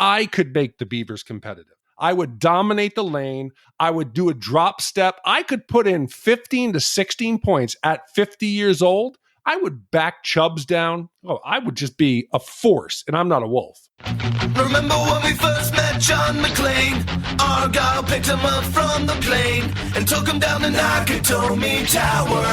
I could make the Beavers competitive. I would dominate the lane. I would do a drop step. I could put in 15 to 16 points at 50 years old. I would back Chubbs down. Oh, I would just be a force, and I'm not a wolf. Remember when we first met John McClane? Argyle picked him up from the plane and took him down the Nakatomi Tower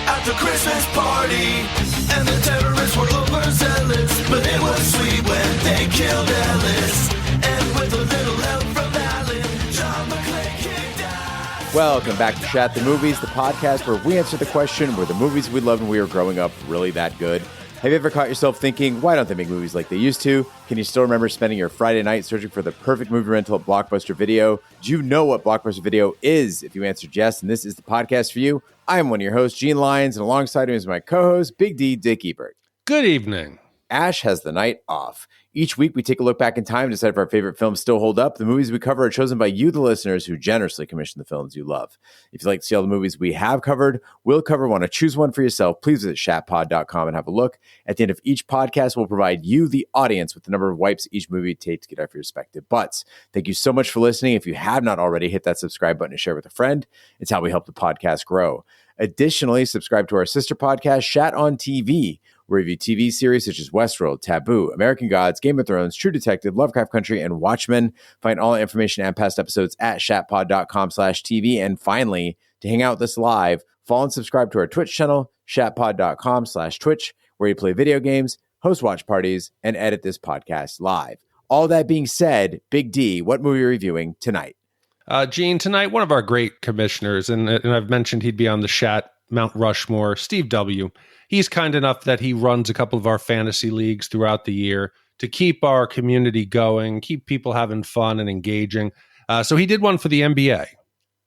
at the Christmas party. And the terrorists were overzealous, but it was sweet when they killed Ellis. And with a little help from Alan, John McClane kicked ass. Welcome back to Chat the Movies, the podcast where we answer the question, were the movies we loved when we were growing up really that good? Have you ever caught yourself thinking, why don't they make movies like they used to? Can you still remember spending your Friday night searching for the perfect movie rental at Blockbuster Video? Do you know what Blockbuster Video is? If you answered yes, and this is the podcast for you, I am one of your hosts, Gene Lyons, and alongside me is my co-host, Big D, Dick Ebert. Good evening. Ash has the night off. Each week, we take a look back in time and decide if our favorite films still hold up. The movies we cover are chosen by you, the listeners, who generously commission the films you love. If you'd like to see all the movies we have covered, we'll cover one, or choose one for yourself, please visit shatpod.com and have a look. At the end of each podcast, we'll provide you, the audience, with the number of wipes each movie takes to get out of your respective butts. Thank you so much for listening. If you have not already, hit that subscribe button and share with a friend. It's how we help the podcast grow. Additionally, subscribe to our sister podcast, Shat on TV. We review TV series such as Westworld, Taboo, American Gods, Game of Thrones, True Detective, Lovecraft Country, and Watchmen. Find all the information and past episodes at shatpod.com/TV. And finally, to hang out with us live, follow and subscribe to our Twitch channel, shatpod.com/Twitch, where you play video games, host watch parties, and edit this podcast live. All that being said, Big D, what movie are you reviewing tonight? Gene, tonight, one of our great commissioners, and I've mentioned he'd be on the Shat Mount Rushmore, Steve W. He's kind enough that he runs a couple of our fantasy leagues throughout the year to keep our community going, keep people having fun and engaging. So he did one for the NBA,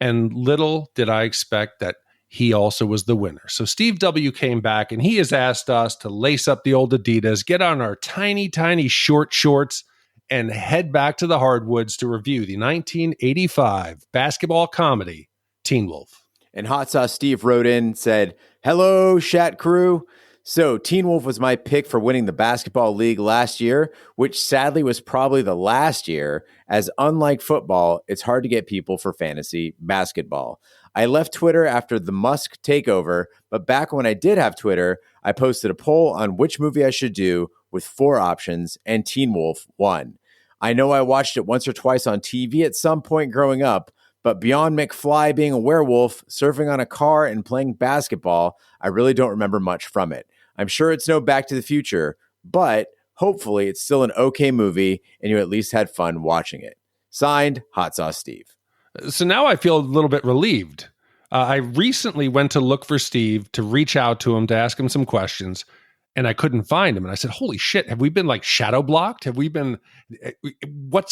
and little did I expect that he also was the winner. So Steve W. came back, and he has asked us to lace up the old Adidas, get on our tiny, tiny short shorts, and head back to the hardwoods to review the 1985 basketball comedy, Teen Wolf. And Hot Sauce Steve wrote in and said, hello, Shat crew. So Teen Wolf was my pick for winning the basketball league last year, which sadly was probably the last year, as unlike football, it's hard to get people for fantasy basketball. I left Twitter after the Musk takeover, but back when I did have Twitter, I posted a poll on which movie I should do with 4 options, and Teen Wolf won. I know I watched it once or twice on TV at some point growing up, but beyond McFly being a werewolf, surfing on a car, and playing basketball, I really don't remember much from it. I'm sure it's no Back to the Future, but hopefully it's still an okay movie and you at least had fun watching it. Signed, Hot Sauce Steve. So now I feel a little bit relieved. I recently went to look for Steve, to reach out to him, to ask him some questions, and I couldn't find him. And I said, holy shit, have we been like shadow blocked? Have we been,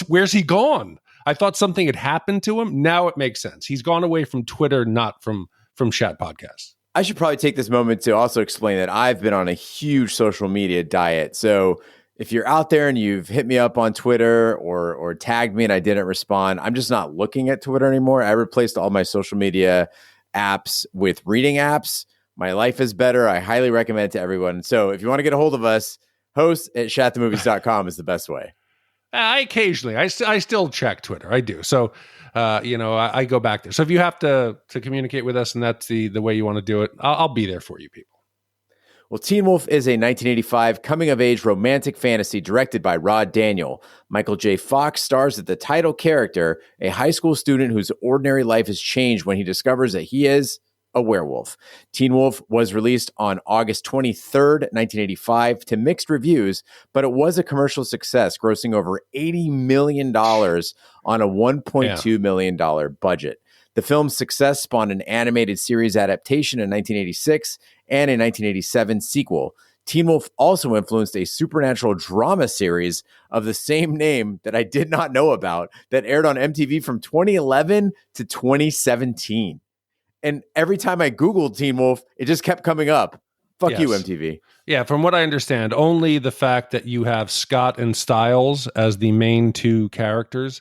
where's he gone? I thought something had happened to him. Now it makes sense. He's gone away from Twitter, not from Shat Podcast. I should probably take this moment to also explain that I've been on a huge social media diet. So if you're out there and you've hit me up on Twitter or tagged me and I didn't respond, I'm just not looking at Twitter anymore. I replaced all my social media apps with reading apps. My life is better. I highly recommend it to everyone. So if you want to get a hold of us, host at shatthemovies.com is the best way. I occasionally, I still check Twitter. I do. So, I go back there. So if you have to communicate with us and that's the way you want to do it, I'll be there for you people. Well, Teen Wolf is a 1985 coming-of-age romantic fantasy directed by Rod Daniel. Michael J. Fox stars as the title character, a high school student whose ordinary life is changed when he discovers that he is a werewolf. Teen Wolf was released on August 23rd, 1985 to mixed reviews, but it was a commercial success, grossing over $80 million on a $1.2 million budget. The film's success spawned an animated series adaptation in 1986 and a 1987 sequel. Teen Wolf also influenced a supernatural drama series of the same name that I did not know about that aired on MTV from 2011 to 2017. And every time I Googled Teen Wolf, it just kept coming up. Fuck you, MTV. Yeah, from what I understand, only the fact that you have Scott and Styles as the main 2 characters,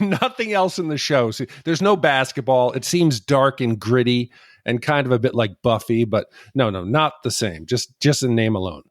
nothing else in the show. So there's no basketball. It seems dark and gritty and kind of a bit like Buffy, but no, not the same. Just in name alone.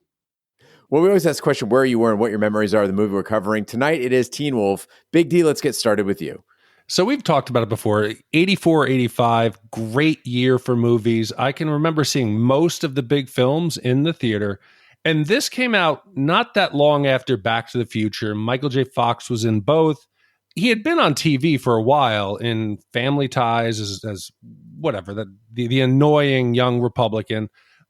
Well, we always ask the question, where you were and what your memories are of the movie we're covering. Tonight, it is Teen Wolf. Big D, let's get started with you. So we've talked about it before. 84, 85, great year for movies. I can remember seeing most of the big films in the theater. And this came out not that long after Back to the Future. Michael J. Fox was in both. He had been on TV for a while in Family Ties as whatever, the annoying young Republican.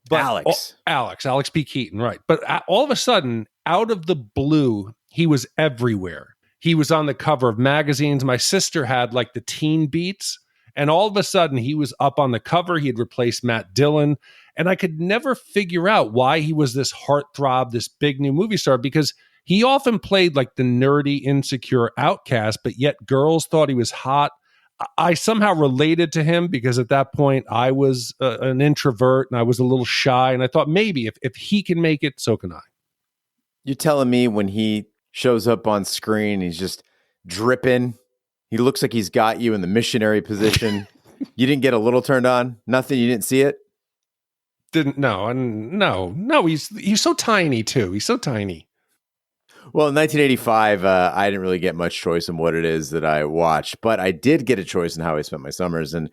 But Alex P. Keaton, right. But all of a sudden, out of the blue, he was everywhere. He was on the cover of magazines. My sister had like the Teen Beats, and all of a sudden he was up on the cover. He had replaced Matt Dillon, and I could never figure out why he was this heartthrob, this big new movie star, because he often played like the nerdy, insecure outcast, but yet girls thought he was hot. I somehow related to him because at that point I was an introvert and I was a little shy. And I thought maybe if he can make it, so can I. You're telling me when he shows up on screen, he's just dripping. He looks like he's got you in the missionary position. You didn't get a little turned on? Nothing? You didn't see it? No. He's so tiny too. He's so tiny. Well, in 1985, I didn't really get much choice in what it is that I watched, but I did get a choice in how I spent my summers. And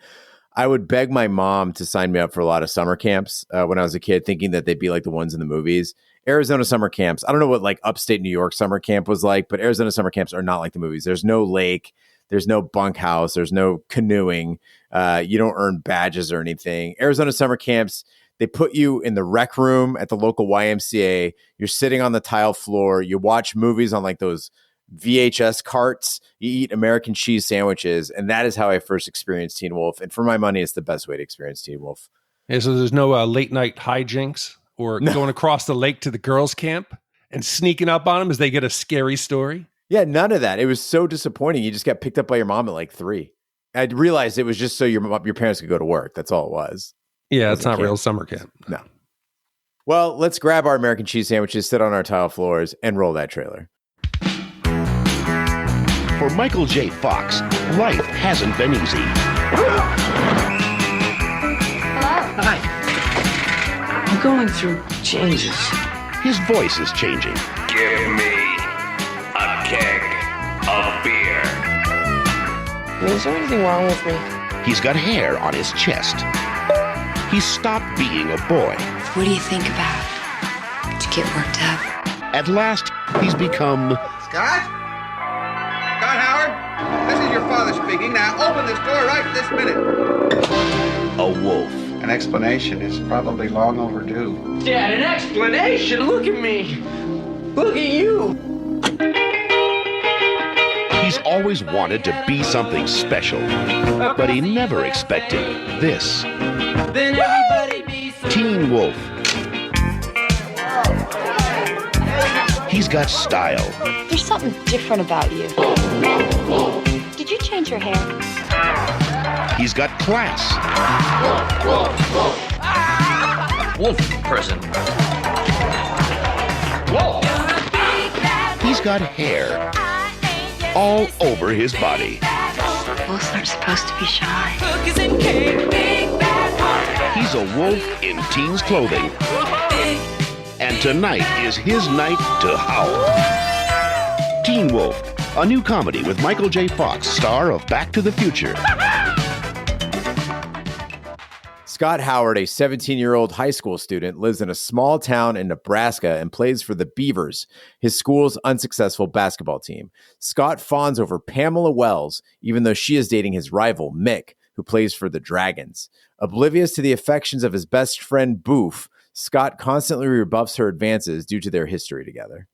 I would beg my mom to sign me up for a lot of summer camps when I was a kid, thinking that they'd be like the ones in the movies. Arizona summer camps, I don't know what like upstate New York summer camp was like, but Arizona summer camps are not like the movies. There's no lake. There's no bunkhouse. There's no canoeing. You don't earn badges or anything. Arizona summer camps, they put you in the rec room at the local YMCA. You're sitting on the tile floor. You watch movies on like those VHS carts. You eat American cheese sandwiches. And that is how I first experienced Teen Wolf. And for my money, it's the best way to experience Teen Wolf. Yeah, so there's no late night hijinks or going across the lake to the girls' camp and sneaking up on them as they get a scary story? Yeah, none of that. It was so disappointing. You just got picked up by your mom at like 3. I realized it was just so your parents could go to work. That's all it was. Yeah, it's not real summer camp. No. Well, let's grab our American cheese sandwiches, sit on our tile floors, and roll that trailer. For Michael J. Fox, life hasn't been easy. Hello. Hi. I'm going through changes. His voice is changing. Give me a keg of beer. Is there anything wrong with me? He's got hair on his chest. He stopped being a boy. What do you think about to get worked up? At last, he's become... Scott? Scott Howard? This is your father speaking. Now open this door right this minute. a wolf. An explanation is probably long overdue. Dad, an explanation? Look at me. Look at you. He's always wanted to be something special, but he never expected this. Then everybody be so Teen Wolf. He's got style. There's something different about you. Did you change your hair? He's got class. wolf person. Wolf. He's got hair all over his body. Wolves aren't supposed to be shy. He's a wolf in teens clothing. And tonight is his night to howl. Teen Wolf, a new comedy with Michael J. Fox, star of Back to the Future. Scott Howard, a 17-year-old high school student, lives in a small town in Nebraska and plays for the Beavers, his school's unsuccessful basketball team. Scott fawns over Pamela Wells, even though she is dating his rival, Mick, who plays for the Dragons. Oblivious to the affections of his best friend, Boof, Scott constantly rebuffs her advances due to their history together.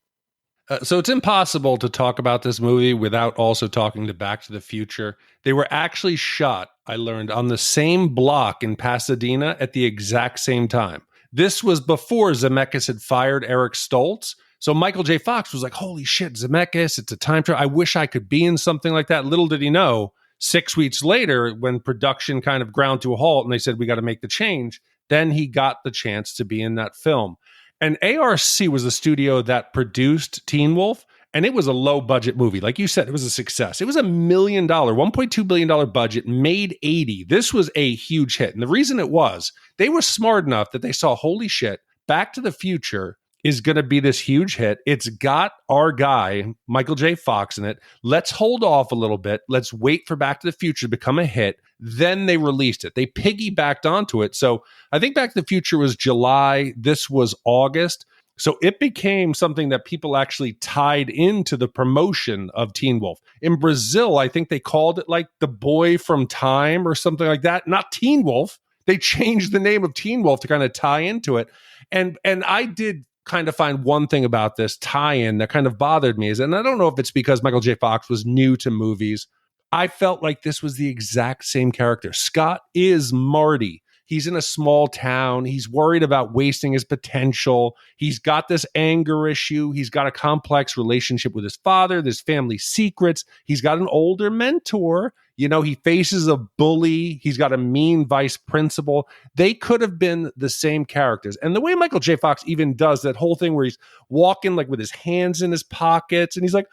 So it's impossible to talk about this movie without also talking to Back to the Future. They were actually shot, I learned, on the same block in Pasadena at the exact same time. This was before Zemeckis had fired Eric Stoltz. So Michael J. Fox was like, holy shit, Zemeckis, it's a time travel. I wish I could be in something like that. Little did he know, 6 weeks later, when production kind of ground to a halt and they said, we got to make the change, then he got the chance to be in that film. And ARC was the studio that produced Teen Wolf, and it was a low-budget movie. Like you said, it was a success. It was $1 million, $1.2 billion budget, made 80. This was a huge hit. And the reason it was, they were smart enough that they saw, holy shit, Back to the Future is going to be this huge hit. It's got our guy, Michael J. Fox, in it. Let's hold off a little bit. Let's wait for Back to the Future to become a hit. Then they released it. They piggybacked onto it. So I think Back to the Future was July. This was August. So it became something that people actually tied into the promotion of Teen Wolf. In Brazil, I think they called it like The Boy from Time or something like that. Not Teen Wolf. They changed the name of Teen Wolf to kind of tie into it. And I did kind of find one thing about this tie-in that kind of bothered me, and I don't know if it's because Michael J. Fox was new to movies. I felt like this was the exact same character. Scott is Marty. He's in a small town. He's worried about wasting his potential. He's got this anger issue. He's got a complex relationship with his father. There's family secrets. He's got an older mentor. You know, he faces a bully. He's got a mean vice principal. They could have been the same characters. And the way Michael J. Fox even does that whole thing where he's walking like with his hands in his pockets and he's like,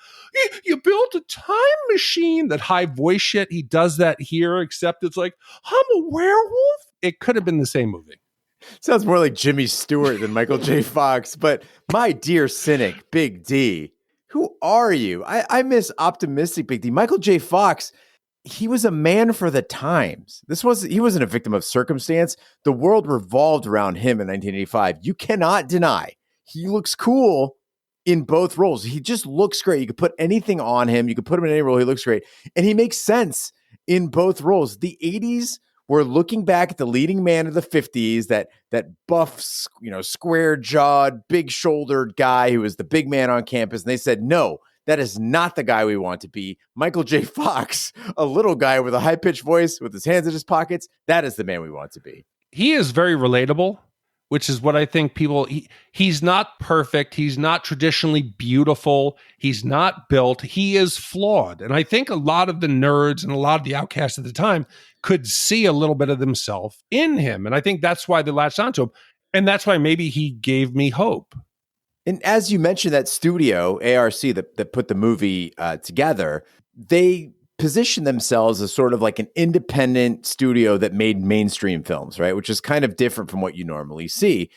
you built a time machine, that high voice shit. He does that here, except it's like, I'm a werewolf. It could have been the same movie. Sounds more like Jimmy Stewart than Michael J. Fox. But my dear cynic, Big D, who are you? I miss optimistic Big D. Michael J. Fox, he was a man for the times. He wasn't a victim of circumstance. The world revolved around him in 1985. You cannot deny he looks cool in both roles. He just looks great. You could put anything on him. You could put him in any role. He looks great. And he makes sense in both roles. The 80s, we're looking back at the leading man of the 50s, that buff, square-jawed, big-shouldered guy who was the big man on campus. And they said, no, that is not the guy we want to be. Michael J. Fox, a little guy with a high-pitched voice with his hands in his pockets, that is the man we want to be. He is very relatable, which is what I think people... He's not perfect. He's not traditionally beautiful. He's not built. He is flawed. And I think a lot of the nerds and a lot of the outcasts at the time could see a little bit of themselves in him. And I think that's why they latched onto him. And that's why maybe he gave me hope. And as you mentioned, that studio, ARC, that put the movie together, they positioned themselves as sort of like an independent studio that made mainstream films, right? Which is kind of different from what you normally see.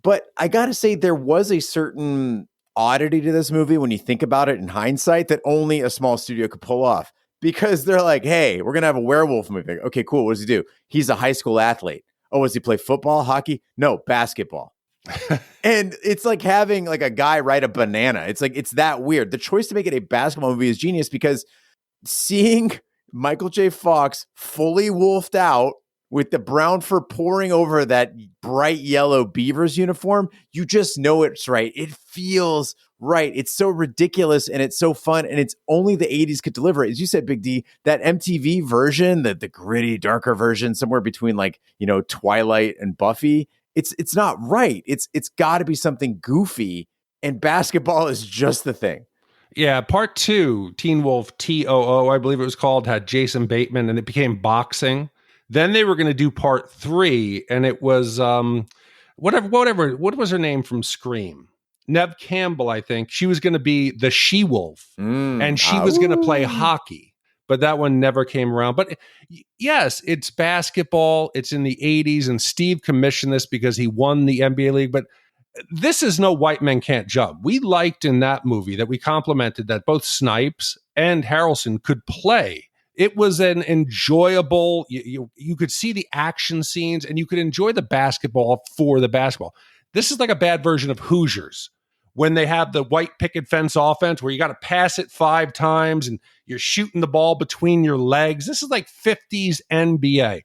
But I got to say, there was a certain oddity to this movie when you think about it in hindsight that only a small studio could pull off. Because they're like, hey, we're going to have a werewolf movie. Okay, cool. What does he do? He's a high school athlete. Oh, does he play football, hockey? No, basketball. And it's like having like a guy ride a banana. It's like, it's that weird. The choice to make it a basketball movie is genius, because seeing Michael J. Fox fully wolfed out with the brown fur pouring over that bright yellow Beavers uniform, you just know it's right. It feels right. It's so ridiculous and it's so fun, and it's only the 80s could deliver it. As you said, Big D, that MTV version, the gritty, darker version, somewhere between like, Twilight and Buffy, it's not right. It's got to be something goofy, and basketball is just the thing. Yeah, part 2, Teen Wolf TOO, I believe it was called, had Jason Bateman, and it became boxing. Then they were going to do part 3, and it was whatever. What was her name from Scream? Neve Campbell, I think. She was going to be the She-Wolf, and she was going to play hockey, but that one never came around. But yes, it's basketball. It's in the 80s, and Steve commissioned this because he won the NBA league, but this is no White Men Can't Jump. We liked in that movie that we complimented that both Snipes and Harrelson could play. It was an enjoyable, you could see the action scenes and you could enjoy the basketball for the basketball. This is like a bad version of Hoosiers, when they have the white picket fence offense where you got to pass it 5 times and you're shooting the ball between your legs. This is like 50s NBA.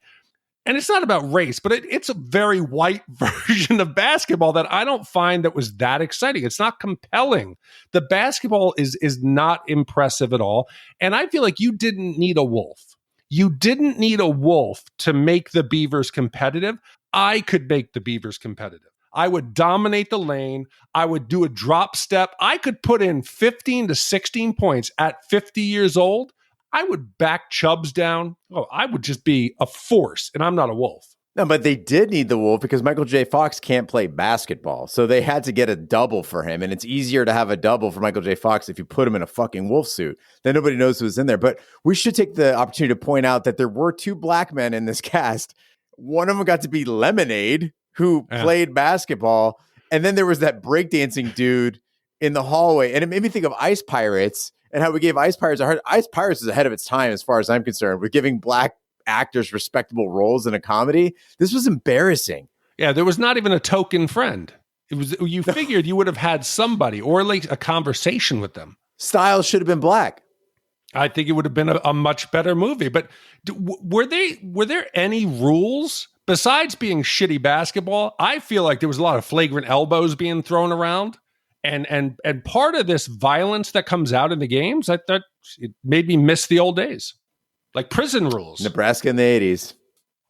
And it's not about race, but it's a very white version of basketball that I don't find that was that exciting. It's not compelling. The basketball is not impressive at all. And I feel like you didn't need a wolf. You didn't need a wolf to make the Beavers competitive. I could make the Beavers competitive. I would dominate the lane. I would do a drop step. I could put in 15 to 16 points at 50 years old. I would back Chubbs down. Oh, I would just be a force, and I'm not a wolf. No, but they did need the wolf because Michael J. Fox can't play basketball. So they had to get a double for him. And it's easier to have a double for Michael J. Fox if you put him in a fucking wolf suit. Then nobody knows who's in there. But we should take the opportunity to point out that there were 2 black men in this cast. One of them got to be Lemonade, who played basketball. And then there was that breakdancing dude in the hallway. And it made me think of Ice Pirates and how we gave Ice Pirates a hard. Ice Pirates is ahead of its time as far as I'm concerned. We're giving black actors respectable roles in a comedy. This was embarrassing. Yeah, there was not even a token friend. It was, you figured you would have had somebody or like a conversation with them. Styles should have been black. I think it would have been a much better movie. But were there any rules besides being shitty basketball? I feel like there was a lot of flagrant elbows being thrown around, and part of this violence that comes out in the games, I thought it made me miss the old days, like prison rules. Nebraska in the 80s.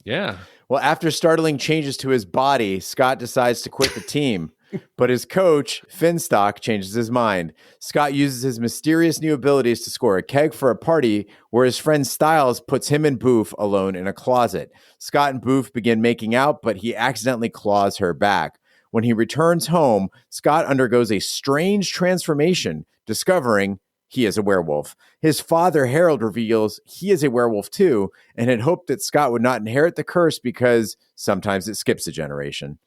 Yeah. Well, after startling changes to his body, Scott decides to quit the team. But his coach, Finstock, changes his mind. Scott uses his mysterious new abilities to score a keg for a party where his friend Styles puts him and Boof alone in a closet. Scott and Boof begin making out, but he accidentally claws her back. When he returns home, Scott undergoes a strange transformation, discovering he is a werewolf. His father, Harold, reveals he is a werewolf too, and had hoped that Scott would not inherit the curse because sometimes it skips a generation.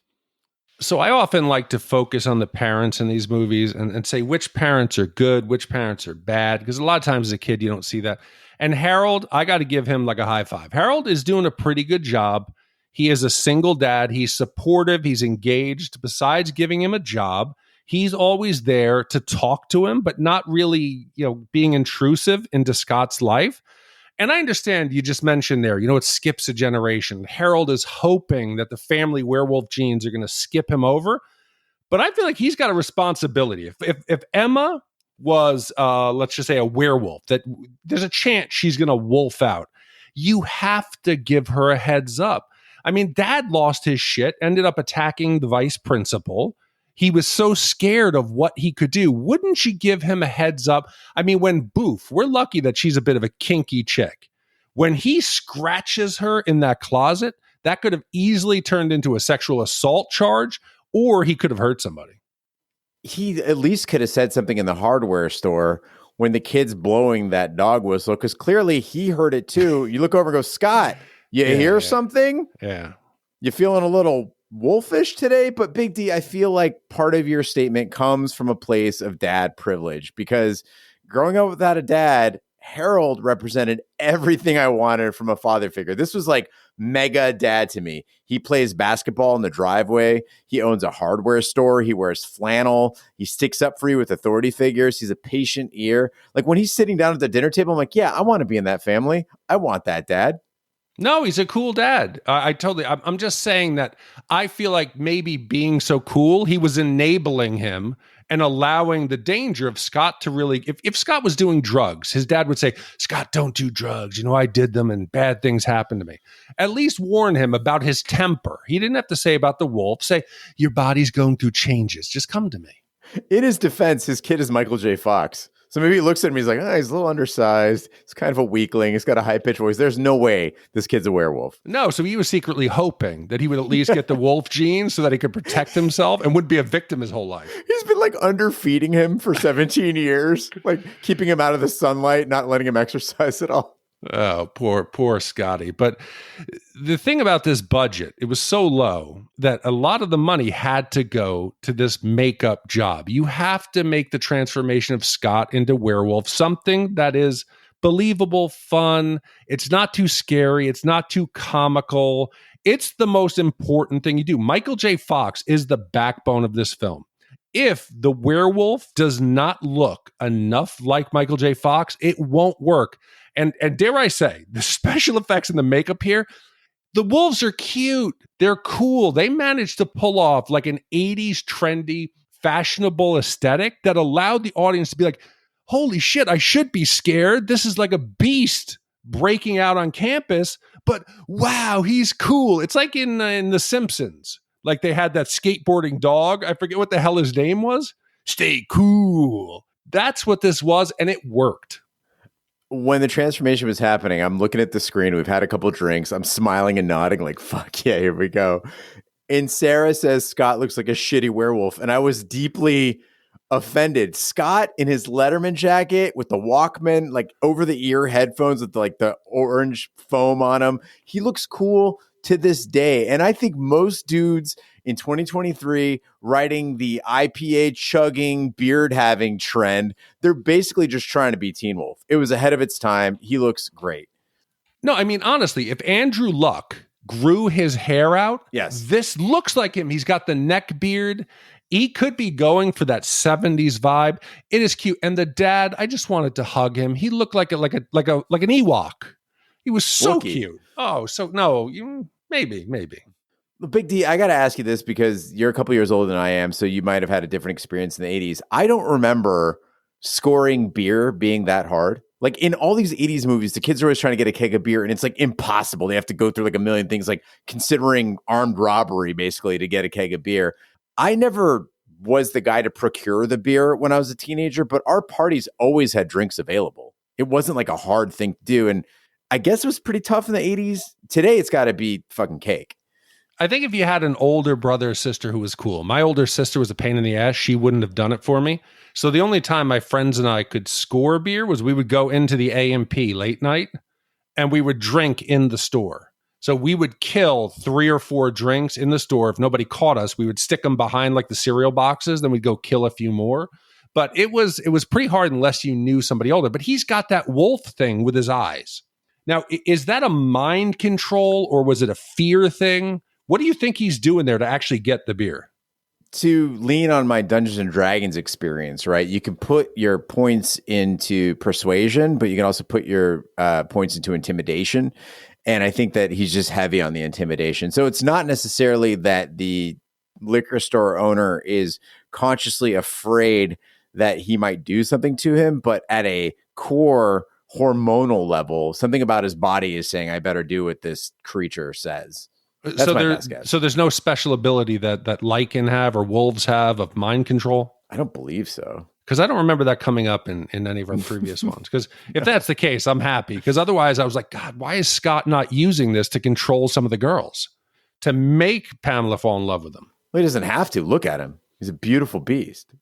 So I often like to focus on the parents in these movies and say which parents are good, which parents are bad, because a lot of times as a kid, you don't see that. And Harold, I got to give him like a high five. Harold is doing a pretty good job. He is a single dad. He's supportive. He's engaged. Besides giving him a job, he's always there to talk to him, but not really, being intrusive into Scott's life. And I understand you just mentioned there, it skips a generation. Harold is hoping that the family werewolf genes are going to skip him over. But I feel like he's got a responsibility. If Emma was, let's just say, a werewolf, that there's a chance she's going to wolf out, you have to give her a heads up. I mean, Dad lost his shit, ended up attacking the vice principal. He was so scared of what he could do. Wouldn't you give him a heads up? I mean, when Boof, we're lucky that she's a bit of a kinky chick. When he scratches her in that closet, that could have easily turned into a sexual assault charge, or he could have hurt somebody. He at least could have said something in the hardware store when the kid's blowing that dog whistle, because clearly he heard it too. You look over and go, Scott, you hear something? Yeah. You feeling a little wolfish today? But Big D, I feel like part of your statement comes from a place of dad privilege, because growing up without a dad, Harold represented everything I wanted from a father figure. This was like mega dad to me. He plays basketball in the driveway. He owns a hardware store. He wears flannel. He sticks up for you with authority figures. He's a patient ear. Like when he's sitting down at the dinner table, I'm like, yeah, I want to be in that family. I want that dad. No, he's a cool dad. I'm just saying that I feel like maybe being so cool, he was enabling him and allowing the danger of Scott to really, if Scott was doing drugs, his dad would say, Scott, don't do drugs. I did them and bad things happened to me. At least warn him about his temper. He didn't have to say about the wolf. Say, your body's going through changes. Just come to me. In his defense, his kid is Michael J. Fox. So maybe he looks at him, he's like, he's a little undersized. He's kind of a weakling. He's got a high-pitched voice. There's no way this kid's a werewolf. No, so he was secretly hoping that he would at least get the wolf gene so that he could protect himself and would be a victim his whole life. He's been like underfeeding him for 17 years, like keeping him out of the sunlight, not letting him exercise at all. Oh, poor Scotty. But the thing about this budget, it was so low that a lot of the money had to go to this makeup job. You have to make the transformation of Scott into werewolf something that is believable, fun. It's not too scary. It's not too comical. It's the most important thing you do. Michael J. Fox is the backbone of this film. If the werewolf does not look enough like Michael J. Fox, it won't work. And dare I say, the special effects and the makeup here, the wolves are cute. They're cool. They managed to pull off like an 80s trendy, fashionable aesthetic that allowed the audience to be like, holy shit, I should be scared. This is like a beast breaking out on campus, but wow, he's cool. It's like in The Simpsons. Like they had that skateboarding dog. I forget what the hell his name was. Stay cool. That's what this was, and it worked. When the transformation was happening, I'm looking at the screen. We've had a couple of drinks. I'm smiling and nodding like, fuck yeah, here we go. And Sarah says Scott looks like a shitty werewolf. And I was deeply offended. Scott in his Letterman jacket with the Walkman, like over the ear headphones with like the orange foam on him. He looks cool to this day. And I think most dudes in 2023 riding the IPA chugging, beard having trend. They're basically just trying to be Teen Wolf. It was ahead of its time. He looks great. No, I mean, honestly, if Andrew Luck grew his hair out, yes, this looks like him. He's got the neck beard. He could be going for that 70s vibe. It is cute. And the dad, I just wanted to hug him. He looked like an Ewok. He was so Wookie. cute. Oh, so no, maybe. Big D, I got to ask you this because you're a couple years older than I am, so you might have had a different experience in the 80s. I don't remember scoring beer being that hard. Like in all these 80s movies, the kids are always trying to get a keg of beer, and it's like impossible. They have to go through like a million things, like considering armed robbery basically to get a keg of beer. I never was the guy to procure the beer when I was a teenager, but our parties always had drinks available. It wasn't like a hard thing to do. And I guess it was pretty tough in the 80s. Today, it's got to be fucking cake. I think if you had an older brother or sister who was cool. My older sister was a pain in the ass. She wouldn't have done it for me. So the only time my friends and I could score beer was we would go into the A&P late night and we would drink in the store. So we would kill 3 or 4 drinks in the store. If nobody caught us, we would stick them behind like the cereal boxes. Then we'd go kill a few more. But it was pretty hard unless you knew somebody older. But he's got that wolf thing with his eyes. Now, is that a mind control or was it a fear thing? What do you think he's doing there to actually get the beer? To lean on my Dungeons and Dragons experience, right? You can put your points into persuasion, but you can also put your points into intimidation. And I think that he's just heavy on the intimidation. So it's not necessarily that the liquor store owner is consciously afraid that he might do something to him, but at a core hormonal level, something about his body is saying, I better do what this creature says. That's my best guess. So there's no special ability that Lycan have or wolves have of mind control? I don't believe so. Because I don't remember that coming up in any of our previous ones. Because if that's the case, I'm happy. Because otherwise I was like, God, why is Scott not using this to control some of the girls? To make Pamela fall in love with him? Well, he doesn't have to. Look at him. He's a beautiful beast.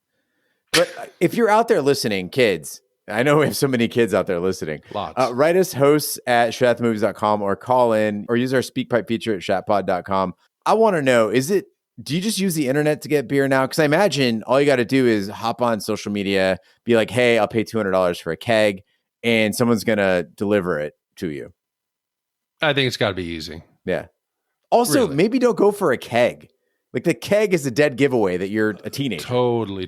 But if you're out there listening, kids, I know we have so many kids out there listening. Lots. Write us hosts at shatthemovies.com or call in or use our SpeakPipe feature at shatpod.com. I want to know, do you just use the internet to get beer now? Because I imagine all you got to do is hop on social media, be like, hey, I'll pay $200 for a keg, and someone's going to deliver it to you. I think it's got to be easy. Yeah. Also, Really? Maybe don't go for a keg. Like the keg is a dead giveaway that you're a teenager. Totally.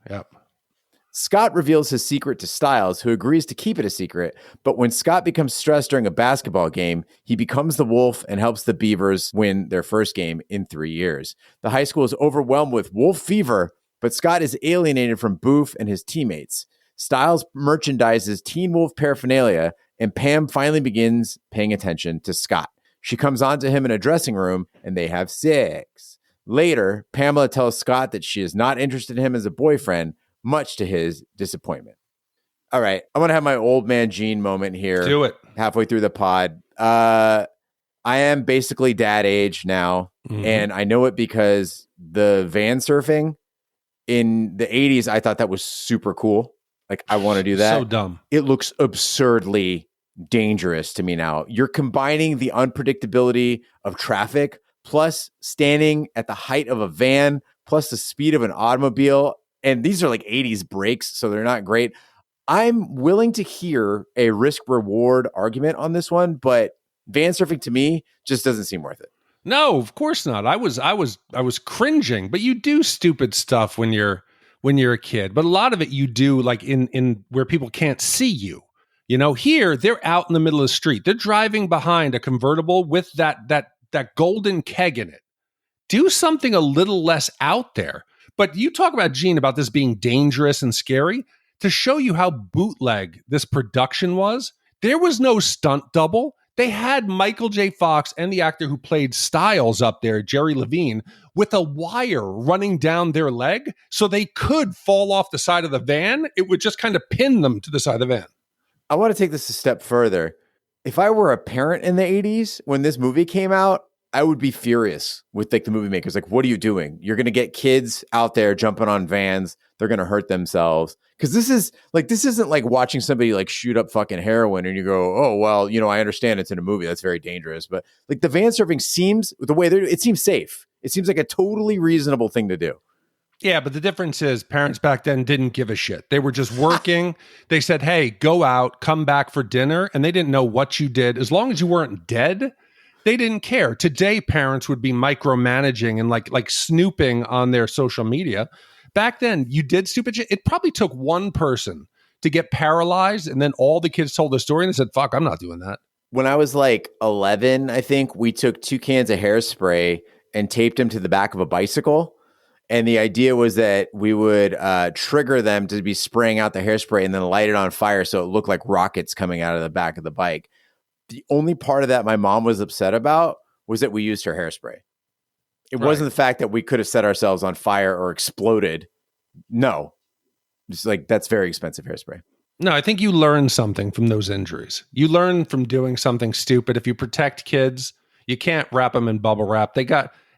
Yep. Scott reveals his secret to Styles, who agrees to keep it a secret. But when Scott becomes stressed during a basketball game, he becomes the wolf and helps the Beavers win their first game in 3 years. The high school is overwhelmed with wolf fever, but Scott is alienated from Boof and his teammates. Styles merchandises Teen Wolf paraphernalia, and Pam finally begins paying attention to Scott. She comes on to him in a dressing room, and they have sex. Later, Pamela tells Scott that she is not interested in him as a boyfriend, much to his disappointment. All right, I'm going to have my old man Gene moment here. Do it. Halfway through the pod. I am basically dad age now, and I know it because the van surfing in the 80s, I thought that was super cool. Like, I want to do that. So dumb. It looks absurdly dangerous to me now. You're combining the unpredictability of traffic plus standing at the height of a van plus the speed of an automobile. And these are like 80s brakes, so they're not great. I'm willing to hear a risk reward argument on this one, but van surfing to me just doesn't seem worth it. No, of course not. I was cringing, but you do stupid stuff when you're a kid. But a lot of it you do like in where people can't see you. You know, here they're out in the middle of the street. They're driving behind a convertible with that golden keg in it. Do something a little less out there. But you talk about, Gene, about this being dangerous and scary. To show you how bootleg this production was, there was no stunt double. They had Michael J. Fox and the actor who played Styles up there, Jerry Levine, with a wire running down their leg so they could fall off the side of the van. It would just kind of pin them to the side of the van. I want to take this a step further. If I were a parent in the 80s when this movie came out, I would be furious with like the movie makers. Like, what are you doing? You're going to get kids out there jumping on vans. They're going to hurt themselves. Because this isn't like watching somebody like shoot up fucking heroin and you go, oh, well, I understand it's in a movie. That's very dangerous. But like the van surfing seems it seems safe. It seems like a totally reasonable thing to do. Yeah, but the difference is parents back then didn't give a shit. They were just working. They said, hey, go out, come back for dinner. And they didn't know what you did. As long as you weren't dead, they didn't care. Today, parents would be micromanaging and like snooping on their social media. Back then, you did stupid shit. It probably took one person to get paralyzed, and then all the kids told the story and they said, fuck, I'm not doing that. When I was like 11, I think, we took 2 cans of hairspray and taped them to the back of a bicycle. And the idea was that we would trigger them to be spraying out the hairspray and then light it on fire so it looked like rockets coming out of the back of the bike. The only part of that my mom was upset about was that we used her hairspray. It wasn't the fact that we could have set ourselves on fire or exploded. No. It's like, that's very expensive hairspray. No, I think you learn something from those injuries. You learn from doing something stupid. If you protect kids, you can't wrap them in bubble wrap.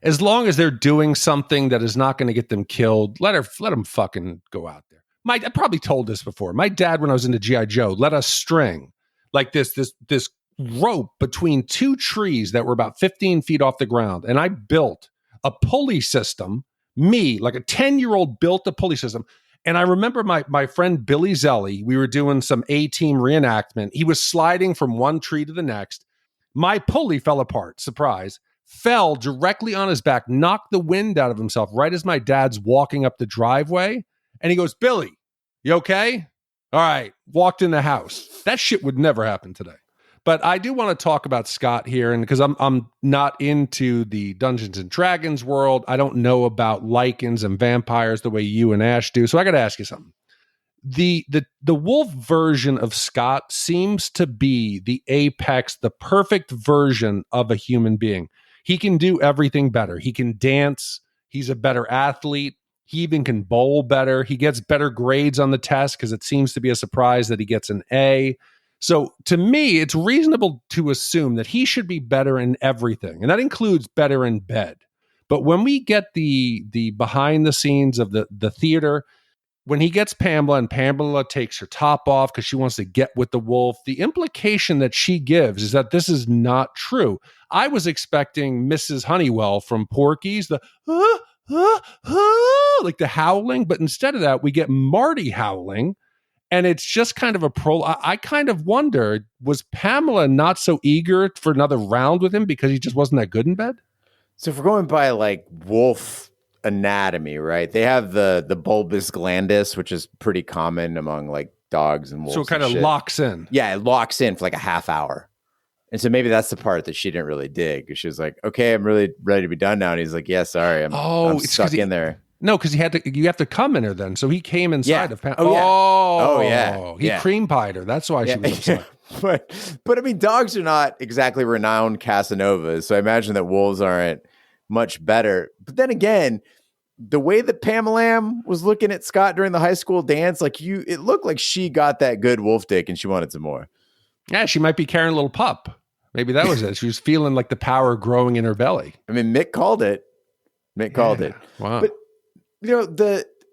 As long as they're doing something that is not going to get them killed, let them fucking go out there. I probably told this before. My dad, when I was into G.I. Joe, let us string like this rope between 2 trees that were about 15 feet off the ground. And I built a pulley system. Me, like a 10-year-old, built a pulley system. And I remember my friend Billy Zelli, we were doing some A-Team reenactment. He was sliding from one tree to the next. My pulley fell apart, surprise, fell directly on his back, knocked the wind out of himself right as my dad's walking up the driveway. And he goes, Billy, you okay? All right, walked in the house. That shit would never happen today. But I do want to talk about Scott here, and because I'm not into the Dungeons and Dragons world, I don't know about lichens and vampires the way you and Ash do. So I got to ask you something. The wolf version of Scott seems to be the apex, the perfect version of a human being. He can do everything better. He can dance. He's a better athlete. He even can bowl better. He gets better grades on the test because it seems to be a surprise that he gets an A. So to me, it's reasonable to assume that he should be better in everything. And that includes better in bed. But when we get the behind the scenes of the theater, when he gets Pamela and Pamela takes her top off because she wants to get with the wolf, the implication that she gives is that this is not true. I was expecting Mrs. Honeywell from Porky's, like the howling. But instead of that, we get Marty howling. And it's just kind of I kind of wondered, was Pamela not so eager for another round with him because he just wasn't that good in bed? So if we're going by like wolf anatomy, right? They have the bulbus glandus, which is pretty common among like dogs and wolves. So it kind of locks in. Yeah, it locks in for like a half hour. And so maybe that's the part that she didn't really dig. She was like, okay, I'm really ready to be done now. And he's like, yeah, sorry, I'm stuck in there. No, because you have to come in her then. So he came inside of Pam. Oh, yeah. He cream pied her. That's why she was upset. But I mean, dogs are not exactly renowned Casanovas. So I imagine that wolves aren't much better. But then again, the way that Pamela was looking at Scott during the high school dance, it looked like she got that good wolf dick and she wanted some more. Yeah, she might be carrying a little pup. Maybe that was it. She was feeling like the power growing in her belly. I mean, Mick called it. Wow. But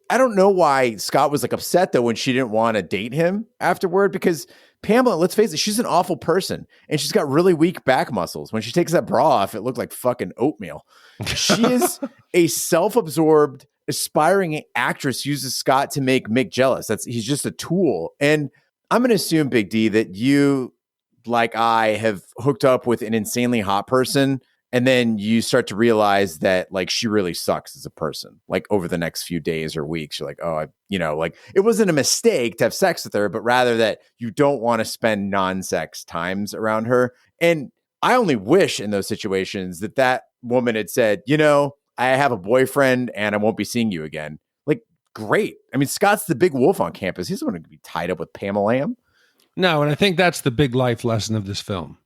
I don't know why Scott was like upset though when she didn't want to date him afterward, because Pamela, let's face it, she's an awful person and she's got really weak back muscles. When she takes that bra off, it looked like fucking oatmeal. She is a self-absorbed, aspiring actress who uses Scott to make Mick jealous. He's just a tool. And I'm going to assume, Big D, that you, like I, have hooked up with an insanely hot person. And then you start to realize that like she really sucks as a person, like over the next few days or weeks. You're like, oh, like it wasn't a mistake to have sex with her, but rather that you don't want to spend non-sex times around her. And I only wish in those situations that woman had said, I have a boyfriend and I won't be seeing you again. Like, great. I mean, Scott's the big wolf on campus. He's going to be tied up with Pamela Lamb. No, and I think that's the big life lesson of this film.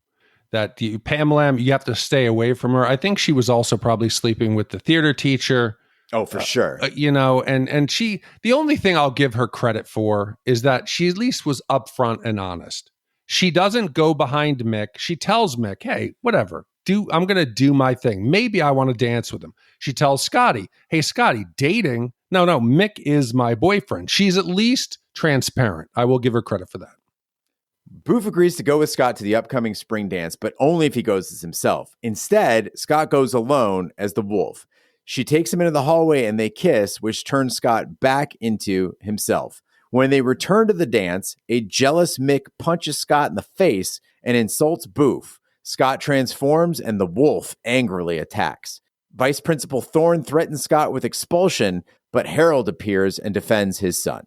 That Pamela, you have to stay away from her. I think she was also probably sleeping with the theater teacher. Oh, for sure. And she, the only thing I'll give her credit for is that she at least was upfront and honest. She doesn't go behind Mick. She tells Mick, hey, whatever, I'm going to do my thing. Maybe I want to dance with him. She tells Scotty, hey, Scotty, dating? No, Mick is my boyfriend. She's at least transparent. I will give her credit for that. Boof agrees to go with Scott to the upcoming spring dance, but only if he goes as himself. Instead, Scott goes alone as the wolf. She takes him into the hallway and they kiss, which turns Scott back into himself. When they return to the dance, a jealous Mick punches Scott in the face and insults Boof. Scott transforms and the wolf angrily attacks. Vice Principal Thorne threatens Scott with expulsion, but Harold appears and defends his son.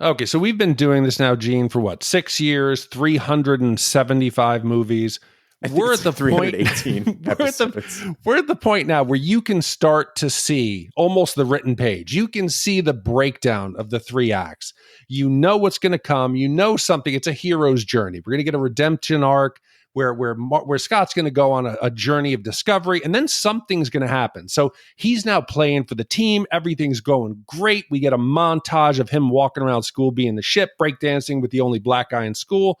Okay, so we've been doing this now, Gene, for what, 6 years, 375 movies. We're at the 318 episodes. We're at the point now where you can start to see almost the written page. You can see the breakdown of the 3 acts. You know what's going to come. You know something. It's a hero's journey. We're going to get a redemption arc where Scott's going to go on a journey of discovery, and then something's going to happen. So he's now playing for the team. Everything's going great. We get a montage of him walking around school, being the ship, breakdancing with the only black guy in school.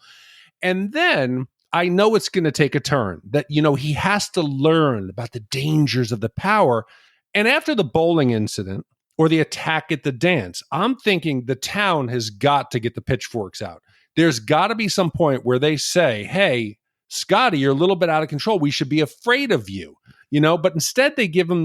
And then I know it's going to take a turn that, he has to learn about the dangers of the power. And after the bowling incident or the attack at the dance, I'm thinking the town has got to get the pitchforks out. There's got to be some point where they say, hey, Scotty, you're a little bit out of control. We should be afraid of you, but instead they give him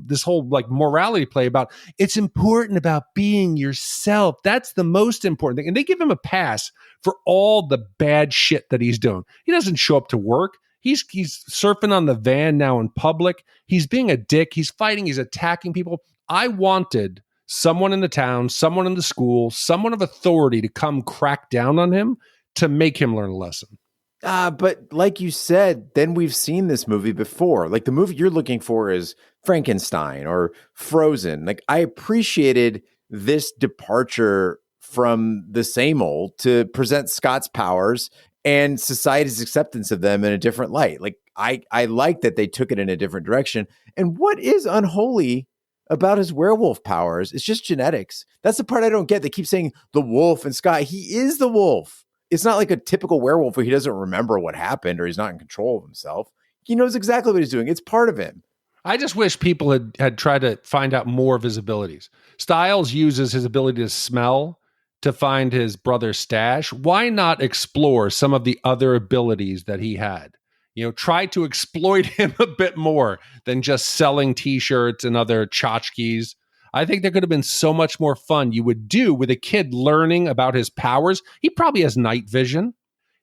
this whole like morality play about it's important about being yourself. That's the most important thing. And they give him a pass for all the bad shit that he's doing. He doesn't show up to work. He's surfing on the van now in public. He's being a dick. He's fighting. He's attacking people. I wanted someone in the town, someone in the school, someone of authority to come crack down on him to make him learn a lesson. But like you said, then we've seen this movie before. Like the movie you're looking for is Frankenstein or Frozen. Like I appreciated this departure from the same old to present Scott's powers and society's acceptance of them in a different light. Like I like that they took it in a different direction. And what is unholy about his werewolf powers? It's just genetics. That's the part I don't get. They keep saying the wolf and Scott. He is the wolf. It's not like a typical werewolf where he doesn't remember what happened or he's not in control of himself. He knows exactly what he's doing. It's part of him. I just wish people had tried to find out more of his abilities. Stiles uses his ability to smell to find his brother's stash. Why not explore some of the other abilities that he had? Try to exploit him a bit more than just selling T-shirts and other tchotchkes. I think there could have been so much more fun you would do with a kid learning about his powers. He probably has night vision.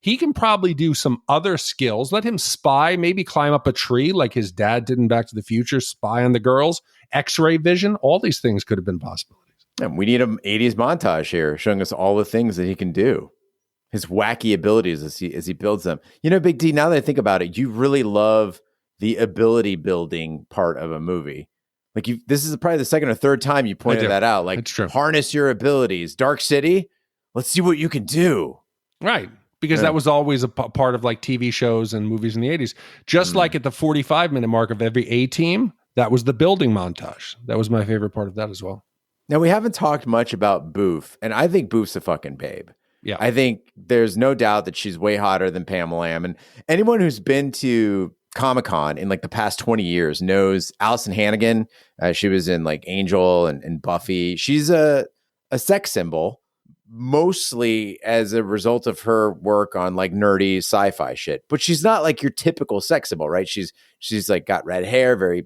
He can probably do some other skills. Let him spy, maybe climb up a tree like his dad did in Back to the Future, spy on the girls, X-ray vision. All these things could have been possibilities. And we need an 80s montage here showing us all the things that he can do. His wacky abilities as he builds them. Big D, now that I think about it, you really love the ability building part of a movie. Like this is probably the second or third time you pointed that out. Like, harness your abilities. Dark City, let's see what you can do. Right. Because that was always a part of like TV shows and movies in the 80s. Just like at the 45-minute mark of every A-Team, that was the building montage. That was my favorite part of that as well. Now, we haven't talked much about Boof, and I think Boof's a fucking babe. Yeah. I think there's no doubt that she's way hotter than Pam Lamb. And anyone who's been to Comic-Con in like the past 20 years knows Allison Hannigan. She was in like Angel and Buffy. She's a sex symbol, mostly as a result of her work on like nerdy sci-fi shit. But she's not like your typical sex symbol, right? She's like got red hair, very,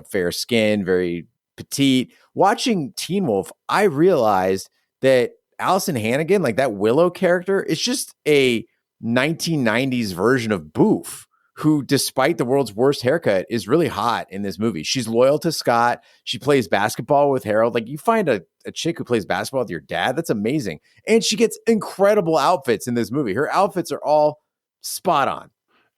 fair skin, very petite. Watching Teen Wolf, I realized that Allison Hannigan, like that Willow character, is just a 1990s version of Boof, who, despite the world's worst haircut, is really hot in this movie. She's loyal to Scott. She plays basketball with Harold. Like, you find a chick who plays basketball with your dad, that's amazing. And she gets incredible outfits in this movie. Her outfits are all spot on.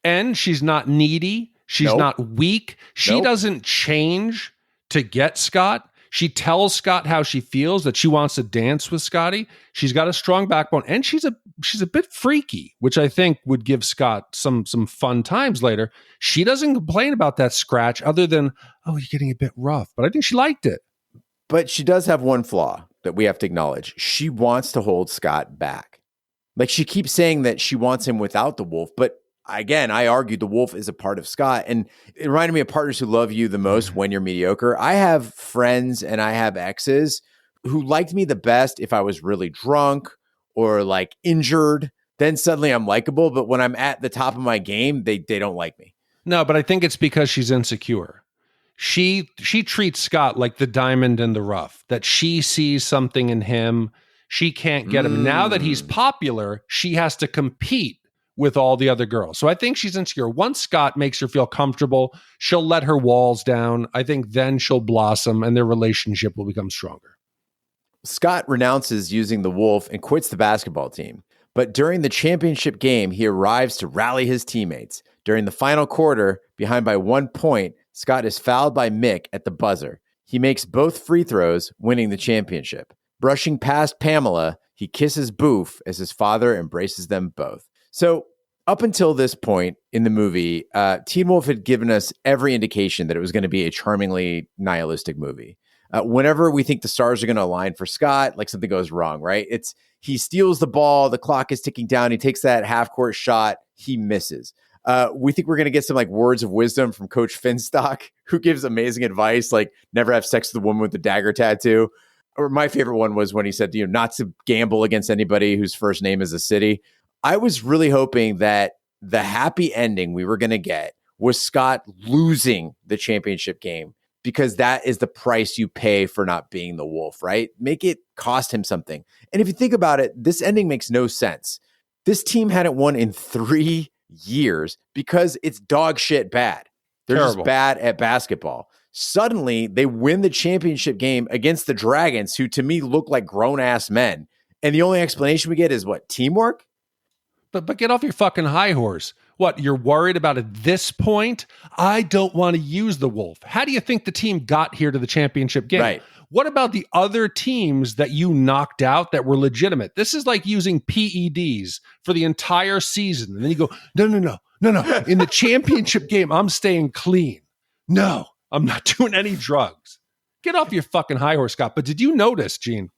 And she's not needy. She's not weak. She doesn't change to get Scott. She tells Scott how she feels, that she wants to dance with Scotty. She's got a strong backbone, and she's a bit freaky, which I think would give Scott some fun times later. She doesn't complain about that scratch other than, oh, you're getting a bit rough. But I think she liked it. But she does have one flaw that we have to acknowledge. She wants to hold Scott back. Like, she keeps saying that she wants him without the wolf, but again, I argued the wolf is a part of Scott. And it reminded me of Partners Who Love You the Most When You're Mediocre. I have friends and I have exes who liked me the best if I was really drunk or like injured, then suddenly I'm likable. But when I'm at the top of my game, they don't like me. No, but I think it's because she's insecure. She treats Scott like the diamond in the rough, that she sees something in him. She can't get him. Now that he's popular, she has to compete with all the other girls. So I think she's insecure. Once Scott makes her feel comfortable, she'll let her walls down. I think then she'll blossom and their relationship will become stronger. Scott renounces using the wolf and quits the basketball team. But during the championship game, he arrives to rally his teammates. During the final quarter, behind by 1 point, Scott is fouled by Mick at the buzzer. He makes both free throws, winning the championship. Brushing past Pamela, he kisses Boof as his father embraces them both. So up until this point in the movie, Teen Wolf had given us every indication that it was going to be a charmingly nihilistic movie. Whenever we think the stars are going to align for Scott, like something goes wrong, right? He steals the ball, the clock is ticking down, he takes that half-court shot, he misses. We think we're going to get some like words of wisdom from Coach Finstock, who gives amazing advice, like never have sex with a woman with a dagger tattoo. Or my favorite one was when he said, not to gamble against anybody whose first name is a city. I was really hoping that the happy ending we were going to get was Scott losing the championship game, because that is the price you pay for not being the wolf, right? Make it cost him something. And if you think about it, this ending makes no sense. This team hadn't won in 3 years because it's dog shit bad. They're Terrible. Just bad at basketball. Suddenly, they win the championship game against the Dragons, who to me look like grown-ass men. And the only explanation we get is what? Teamwork? But get off your fucking high horse. What, you're worried about at this point? I don't want to use the wolf. How do you think the team got here to the championship game? Right. What about the other teams that you knocked out that were legitimate? This is like using PEDs for the entire season. And then you go, no. In the championship game, I'm staying clean. No, I'm not doing any drugs. Get off your fucking high horse, Scott. But did you notice, Gene,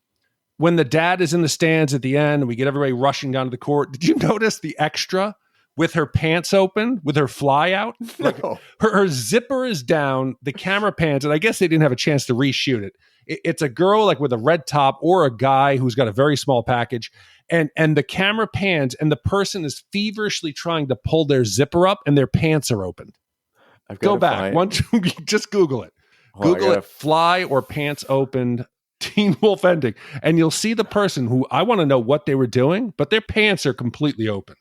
when the dad is in the stands at the end and we get everybody rushing down to the court, did you notice the extra with her pants open, with her fly out? Like her zipper is down, the camera pans, and I guess they didn't have a chance to reshoot it. It's a girl like with a red top or a guy who's got a very small package, and the camera pans and the person is feverishly trying to pull their zipper up and their pants are opened. Go back. Just Google it. Google it, fly or pants opened Teen Wolf ending, and you'll see the person who I want to know what they were doing, but their pants are completely open.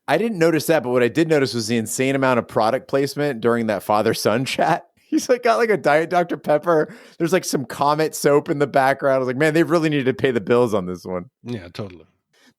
I didn't notice that, but what I did notice was the insane amount of product placement during that father-son chat. He's like got like a Diet Dr. Pepper. There's like some Comet soap in the background. I was like, man, they really needed to pay the bills on this one. Yeah, totally.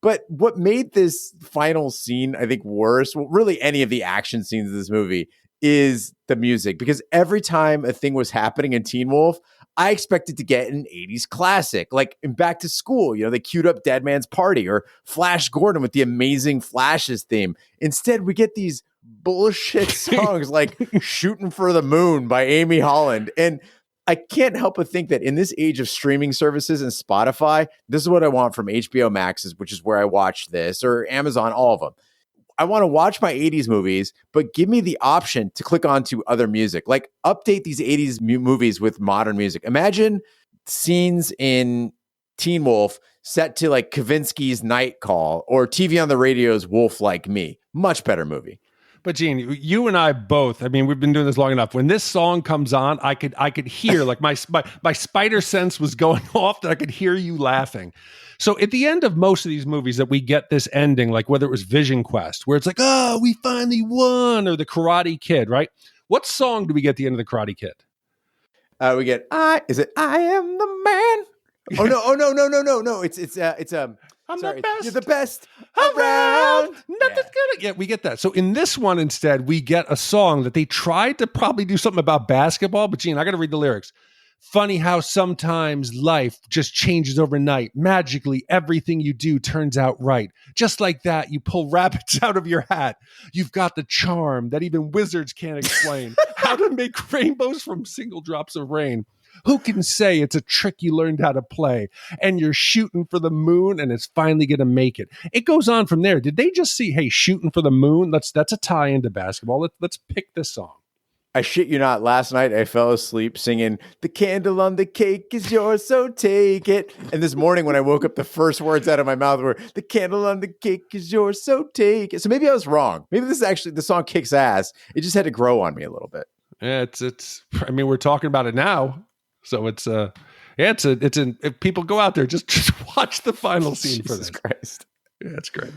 But what made this final scene, I think, worse, well, really any of the action scenes of this movie, is the music. Because every time a thing was happening in Teen Wolf, I expected to get an 80s classic, like in Back to School. They queued up Dead Man's Party or Flash Gordon with the Amazing Flashes theme. Instead, we get these bullshit songs like Shooting for the Moon by Amy Holland. And I can't help but think that in this age of streaming services and Spotify, this is what I want from HBO Max, which is where I watch this, or Amazon, all of them. I want to watch my 80s movies, but give me the option to click onto other music. Like update these 80s movies with modern music. Imagine scenes in Teen Wolf set to like Kavinsky's Night Call or TV on the Radio's Wolf Like Me. Much better movie. But Gene, you and I both, I mean, we've been doing this long enough. When this song comes on, I could hear like my spider sense was going off that I could hear you laughing. So at the end of most of these movies that we get this ending, like whether it was Vision Quest, where it's like, oh, we finally won, or the Karate Kid, right? What song do we get at the end of the Karate Kid? We get I am the man. No. It's I'm sorry, the best. You're the best around. Nothing's good. Yeah, we get that. So in this one, instead, we get a song that they tried to probably do something about basketball. But Gene, I got to read the lyrics. Funny how sometimes life just changes overnight. Magically, everything you do turns out right. Just like that, you pull rabbits out of your hat. You've got the charm that even wizards can't explain. How to make rainbows from single drops of rain. Who can say it's a trick you learned how to play and you're shooting for the moon and it's finally going to make it? It goes on from there. Did they just see, hey, shooting for the moon? That's a tie into basketball. Let's pick this song. I shit you not, last night I fell asleep singing, "The candle on the cake is yours, so take it." And this morning when I woke up, the first words out of my mouth were, "The candle on the cake is yours, so take it." So maybe I was wrong. Maybe this is actually, the song kicks ass. It just had to grow on me a little bit. Yeah, I mean, we're talking about it now. So if people go out there, just watch the final scene for this. Jesus Christ. Yeah, it's great.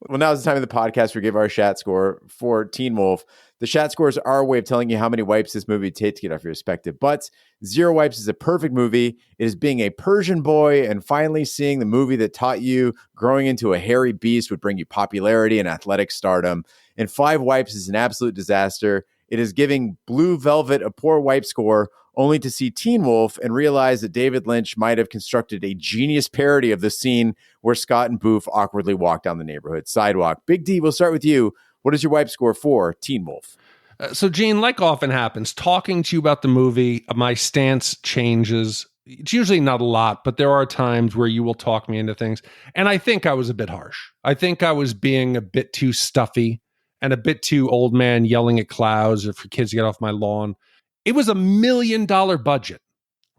Well, now is the time of the podcast we give our Shat score for Teen Wolf. The Shat score is our way of telling you how many wipes this movie takes to get off your respective butts. 0 wipes is a perfect movie. It is being a Persian boy and finally seeing the movie that taught you growing into a hairy beast would bring you popularity and athletic stardom. And 5 wipes is an absolute disaster. It is giving Blue Velvet a poor wipe score, only to see Teen Wolf and realize that David Lynch might have constructed a genius parody of the scene where Scott and Boof awkwardly walk down the neighborhood sidewalk. Big D, we'll start with you. What is your wipe score for Teen Wolf? So, Gene, like often happens, talking to you about the movie, my stance changes. It's usually not a lot, but there are times where you will talk me into things. And I think I was a bit harsh. I think I was being a bit too stuffy and a bit too old man yelling at clouds or for kids to get off my lawn. It was $1 million budget,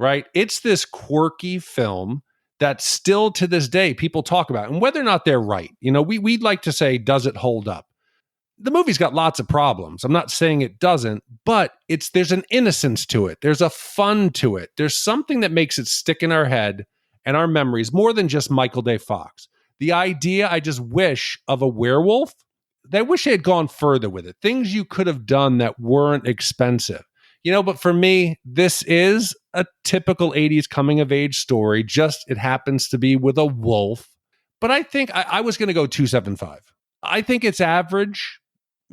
right? It's this quirky film that still to this day people talk about. And whether or not they're right, we'd like to say, does it hold up? The movie's got lots of problems. I'm not saying it doesn't, but there's an innocence to it. There's a fun to it. There's something that makes it stick in our head and our memories more than just Michael J. Fox. The idea, I just wish, of a werewolf, I wish they had gone further with it. Things you could have done that weren't expensive. But for me, this is a typical 80s coming of age story. Just it happens to be with a wolf. But I think I was going to go 2.75. I think it's average.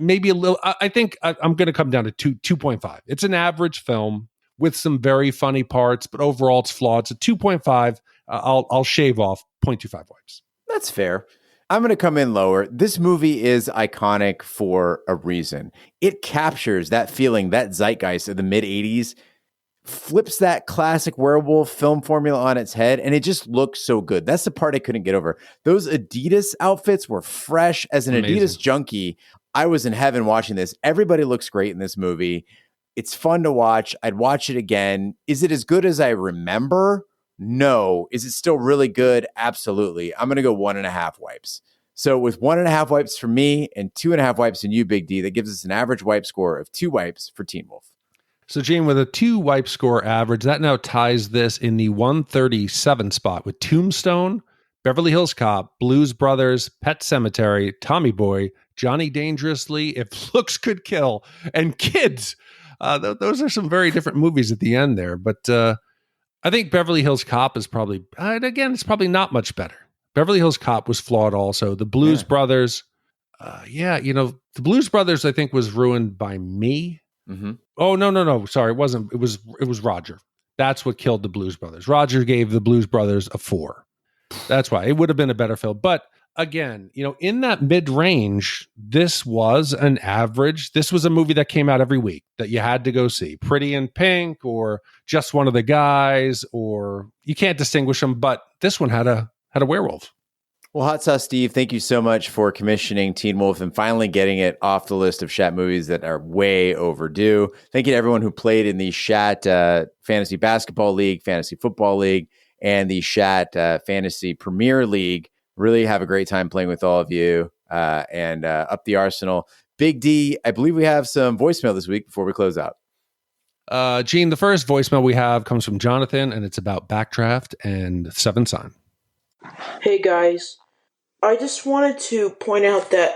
Maybe a little. I think I'm going to come down to 2.5. It's an average film with some very funny parts, but overall it's flawed. It's a 2.5. I'll shave off 0.25 wipes. That's fair. I'm going to come in lower. This movie is iconic for a reason. It captures that feeling, that zeitgeist of the mid-'80s, flips that classic werewolf film formula on its head, and it just looks so good. That's the part I couldn't get over. Those Adidas outfits were fresh. As an Amazing. Adidas junkie, I was in heaven watching this. Everybody looks great in this movie. It's fun to watch. I'd watch it again. Is it as good as I remember? No. Is it still really good? Absolutely. I'm going to go 1.5 wipes. So with 1.5 wipes for me and 2.5 wipes in you, Big D, that gives us an average wipe score of 2 wipes for Teen Wolf. So, Gene, with a 2 wipe score average, that now ties this in the 137 spot with Tombstone, Beverly Hills Cop, Blues Brothers, Pet Sematary, Tommy Boy, Johnny Dangerously, If Looks Could Kill, and Kids. Those are some very different movies at the end there. But I think Beverly Hills Cop is probably, again, it's probably not much better. Beverly Hills Cop was flawed also. The Blues Brothers, the Blues Brothers, I think, was ruined by me. Mm-hmm. Oh, no. Sorry, it wasn't. It was Roger. That's what killed the Blues Brothers. Roger gave the Blues Brothers a 4. That's why. It would have been a better film. But again, in that mid-range, this was an average. This was a movie that came out every week that you had to go see. Pretty in Pink or Just One of the Guys, or you can't distinguish them, but this one had a werewolf. Well, Hot Sauce Steve, thank you so much for commissioning Teen Wolf and finally getting it off the list of Shat movies that are way overdue. Thank you to everyone who played in the Shat Fantasy Basketball League, Fantasy Football League, and the Shat Fantasy Premier League. Really have a great time playing with all of you and up the arsenal. Big D, I believe we have some voicemail this week before we close out. Gene, the first voicemail we have comes from Jonathan, and it's about Backdraft and Seventh Sign. Hey guys, I just wanted to point out that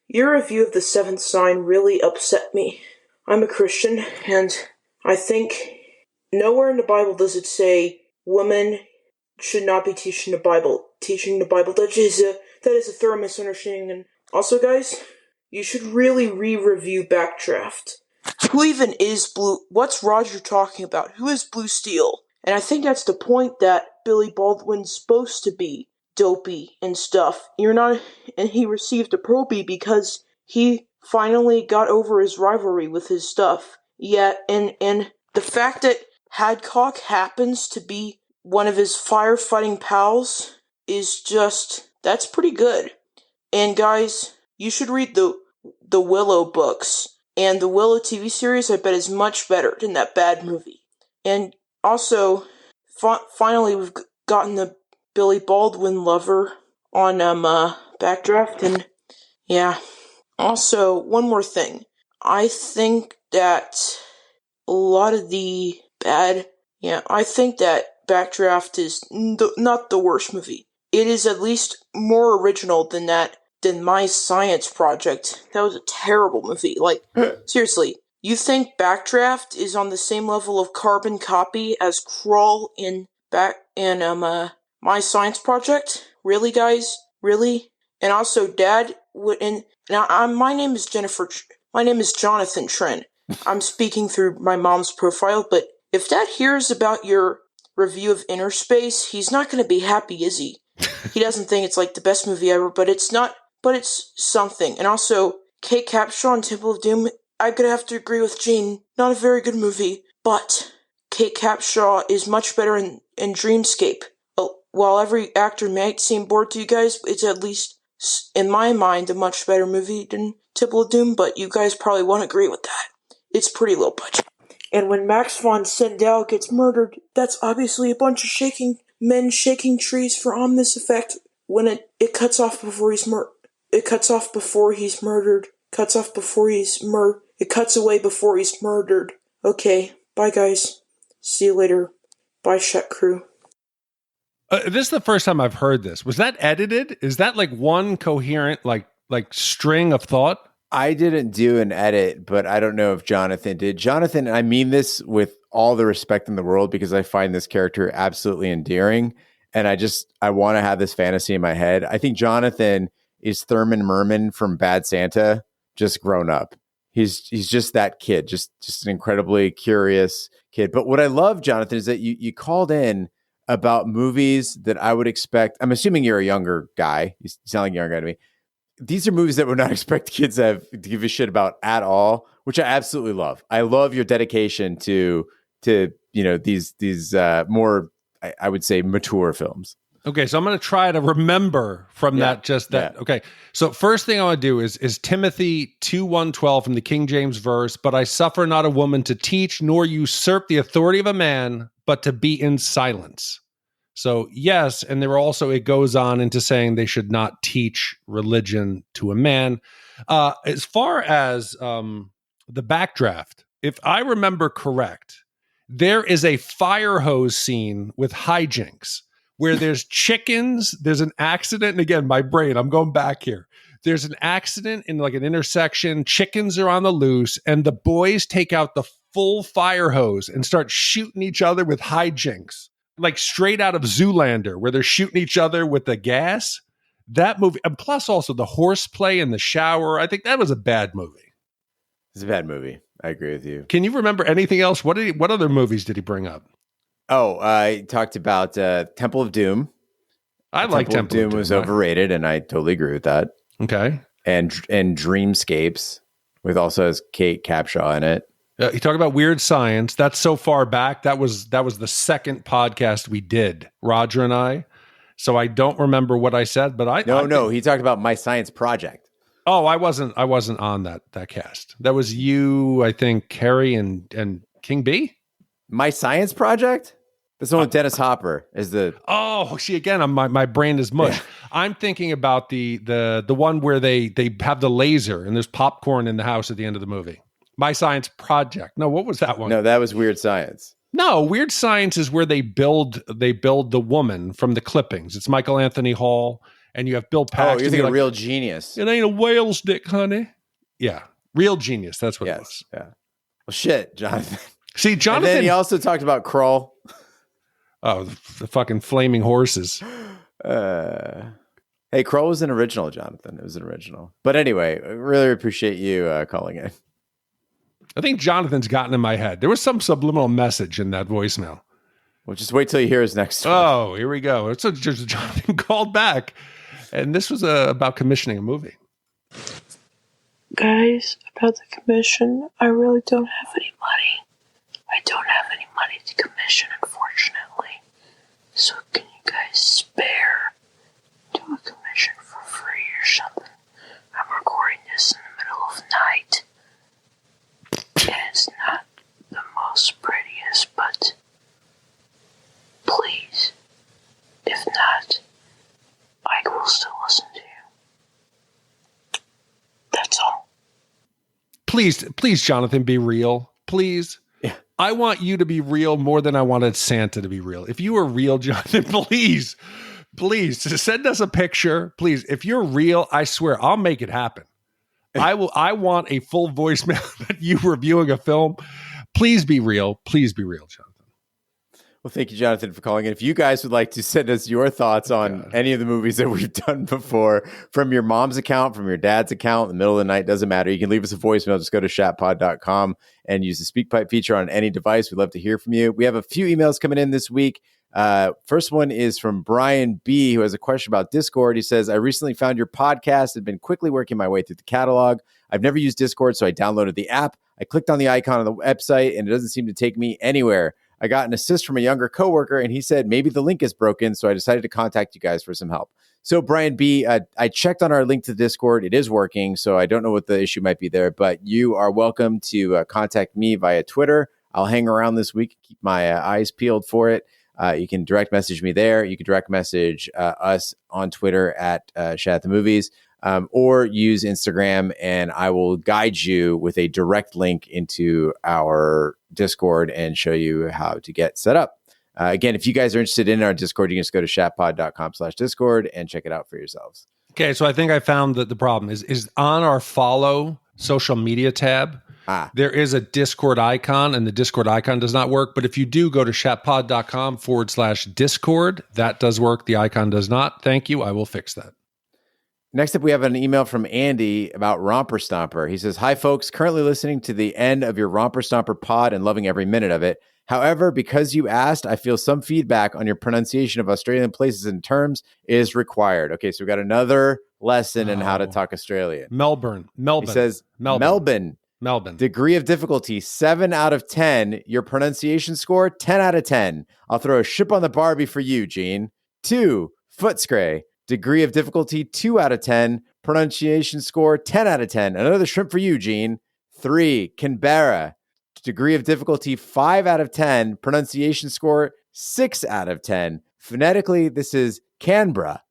your review of The Seventh Sign really upset me. I'm a Christian, and I think nowhere in the Bible does it say women should not be teaching the Bible. That is a thorough misunderstanding. And also, guys, you should really re-review Backdraft. Who even is Blue? What's Roger talking about? Who is Blue Steel? And I think that's the point, that Billy Baldwin's supposed to be dopey and stuff. And he received a Pro-B because he finally got over his rivalry with his stuff. Yeah, and the fact that Hadcock happens to be one of his firefighting pals is that's pretty good. And guys, you should read the Willow books. And the Willow TV series, I bet, is much better than that bad movie. And also, finally, we've gotten the Billy Baldwin lover on Backdraft, and yeah. Also, one more thing. I think that a lot of the I think that Backdraft is not the worst movie. It is at least more original than My Science Project. That was a terrible movie. Like, seriously, you think Backdraft is on the same level of carbon copy as Crawl in My Science Project? Really, guys? Really? And also, Dad my name is Jennifer. My name is Jonathan Tren. I'm speaking through my mom's profile, but if Dad hears about your review of Inner Space, he's not going to be happy, is he? He doesn't think it's like the best movie ever, but it's not. But it's something. And also, Kate Capshaw in Temple of Doom. I'm gonna have to agree with Gene. Not a very good movie, but Kate Capshaw is much better in Dreamscape. While every actor might seem bored to you guys, it's at least, in my mind, a much better movie than Temple of Doom, but you guys probably won't agree with that. It's pretty low budget. And when Max von Sydow gets murdered, that's obviously a bunch of men shaking trees for ominous effect when it cuts off before he's murdered. It cuts off before he's murdered. It cuts away before he's murdered. Okay, bye guys. See you later. Bye, Shat crew. This is the first time I've heard this. Was that edited? Is that like one coherent, like string of thought? I didn't do an edit, but I don't know if Jonathan did. Jonathan, I mean this with all the respect in the world because I find this character absolutely endearing. And I want to have this fantasy in my head. I think Jonathan is Thurman Merman from Bad Santa, just grown up. He's just that kid, just an incredibly curious kid. But what I love, Jonathan, is that you called in about movies that I would expect. I'm assuming you're a younger guy. You sound like a younger guy to me. These are movies that would not expect kids to give a shit about at all, which I absolutely love. I love your dedication to these more, I would say, mature films. Okay, so I'm going to try to remember from that. Okay, so first thing I want to do is Timothy 2:1-12 from the King James verse, but I suffer not a woman to teach, nor usurp the authority of a man, but to be in silence. So yes, and there also, it goes on into saying they should not teach religion to a man. As far as the Backdraft, if I remember correct, there is a fire hose scene with hijinks where there's chickens, there's an accident, and again, my brain, I'm going back here. There's an accident in like an intersection, chickens are on the loose, and the boys take out the full fire hose and start shooting each other with hijinks. Like straight out of Zoolander, where they're shooting each other with the gas. That movie, and plus also the horseplay in the shower. I think that was a bad movie. It's a bad movie. I agree with you. Can you remember anything else? What other movies did he bring up? Oh, I talked about Temple of Doom. I like Temple of Doom. Was overrated, and I totally agree with that. Okay. And Dreamscapes, with also has Kate Capshaw in it. You talk about Weird Science. That's so far back. That was the second podcast we did, Roger and I. So I don't remember what I said, but I think he talked about My Science Project. Oh, I wasn't on that cast. That was you, I think, Carrie and King B. My Science Project? That's the one with Dennis Hopper is the. Oh, see, again, my brain is mush. Yeah. I'm thinking about the one where they have the laser and there's popcorn in the house at the end of the movie. My Science Project. No, what was that one? No, that was Weird Science. No, Weird Science is where they build the woman from the clippings. It's Michael Anthony Hall, and you have Bill Paxton. Oh, you're thinking Real Genius. It ain't a whale's dick, honey. Yeah, Real Genius. That's what it was. Yeah. Well, shit, Jonathan. See, Jonathan. And then he also talked about Crawl. Oh, the fucking flaming horses. Hey, Crawl was an original, Jonathan. It was an original. But anyway, I really appreciate you calling in. I think Jonathan's gotten in my head. There was some subliminal message in that voicemail. Well, just wait till you hear his next one. Oh, here we go. So just Jonathan called back, and this was about commissioning a movie. Guys, about the commission, I really don't have any money. I don't have any money to commission, unfortunately. So can you guys spare? Do a commission for free or something. I'm recording this in the middle of the night. Please, Jonathan, be real. Please. Yeah. I want you to be real more than I wanted Santa to be real. If you are real, Jonathan, please send us a picture. Please. If you're real, I swear I'll make it happen. I want a full voicemail that you reviewing a film. Please be real. Please be real, Jonathan. Well, thank you, Jonathan, for calling in. If you guys would like to send us your thoughts on any of the movies that we've done before, from your mom's account, from your dad's account, in the middle of the night, doesn't matter. You can leave us a voicemail. Just go to shatpod.com and use the SpeakPipe feature on any device. We'd love to hear from you. We have a few emails coming in this week. First one is from Brian B., who has a question about Discord. He says, I recently found your podcast and been quickly working my way through the catalog. I've never used Discord, so I downloaded the app. I clicked on the icon on the website, and it doesn't seem to take me anywhere. I got an assist from a younger coworker, and he said maybe the link is broken, so I decided to contact you guys for some help. So, Brian B., I checked on our link to Discord. It is working, so I don't know what the issue might be there, but you are welcome to contact me via Twitter. I'll hang around this week, keep my eyes peeled for it. You can direct message me there. You can direct message us on Twitter at Shat the Movies, or use Instagram, and I will guide you with a direct link into our Discord and show you how to get set up. Again, if you guys are interested in our Discord, you can just go to shatpod.com/Discord and check it out for yourselves. Okay, so I think I found that the problem is on our follow social media tab. There is a Discord icon, and the Discord icon does not work. But if you do go to shatpod.com/Discord, that does work. The icon does not. Thank you. I will fix that. Next up, we have an email from Andy about Romper Stomper. He says, hi, folks. Currently listening to the end of your Romper Stomper pod and loving every minute of it. However, because you asked, I feel some feedback on your pronunciation of Australian places and terms is required. Okay, so we got another lesson in how to talk Australian. Melbourne. He says, Melbourne. Degree of difficulty, 7 out of 10. Your pronunciation score, 10 out of 10. I'll throw a ship on the Barbie for you, Gene. 2, Footscray. Degree of difficulty, 2 out of 10. Pronunciation score, 10 out of 10. Another shrimp for you, Gene. 3, Canberra. Degree of difficulty, 5 out of 10. Pronunciation score, 6 out of 10. Phonetically, this is Canberra.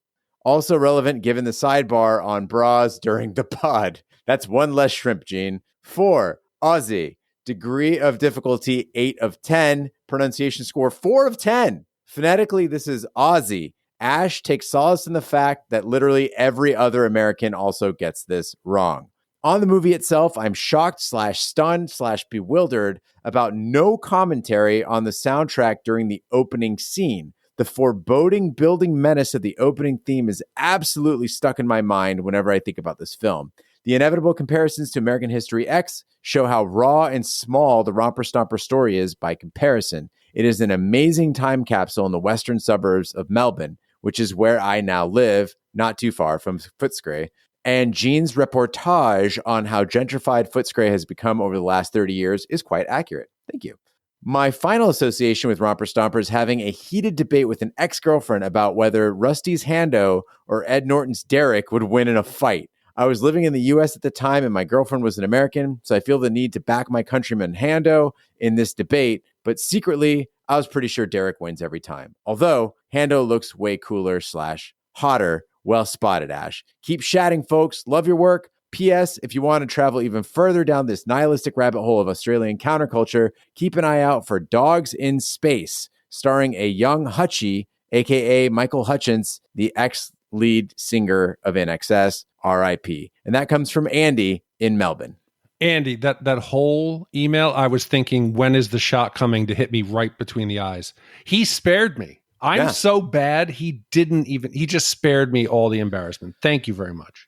Also relevant given the sidebar on bras during the pod. That's one less shrimp, Gene. 4, Aussie. Degree of difficulty, 8 of 10. Pronunciation score, 4 of 10. Phonetically, this is Aussie. Ash takes solace in the fact that literally every other American also gets this wrong. On the movie itself, I'm shocked/stunned/bewildered about no commentary on the soundtrack during the opening scene. The foreboding building menace of the opening theme is absolutely stuck in my mind whenever I think about this film. The inevitable comparisons to American History X show how raw and small the Romper Stomper story is by comparison. It is an amazing time capsule in the western suburbs of Melbourne, which is where I now live, not too far from Footscray. And Gene's reportage on how gentrified Footscray has become over the last 30 years is quite accurate. Thank you. My final association with Romper Stomper is having a heated debate with an ex-girlfriend about whether Rusty's Hando or Ed Norton's Derek would win in a fight. I was living in the U.S. at the time, and my girlfriend was an American, so I feel the need to back my countryman Hando in this debate, but secretly, I was pretty sure Derek wins every time. Although, Hando looks way cooler/hotter. Well spotted, Ash. Keep chatting, folks. Love your work. P.S. If you want to travel even further down this nihilistic rabbit hole of Australian counterculture, keep an eye out for Dogs in Space, starring a young Hutchie, a.k.a. Michael Hutchence, the ex-lead singer of NXS, R.I.P. And that comes from Andy in Melbourne. Andy, that whole email, I was thinking, when is the shot coming to hit me right between the eyes? He spared me. I'm so bad. He just spared me all the embarrassment. Thank you very much.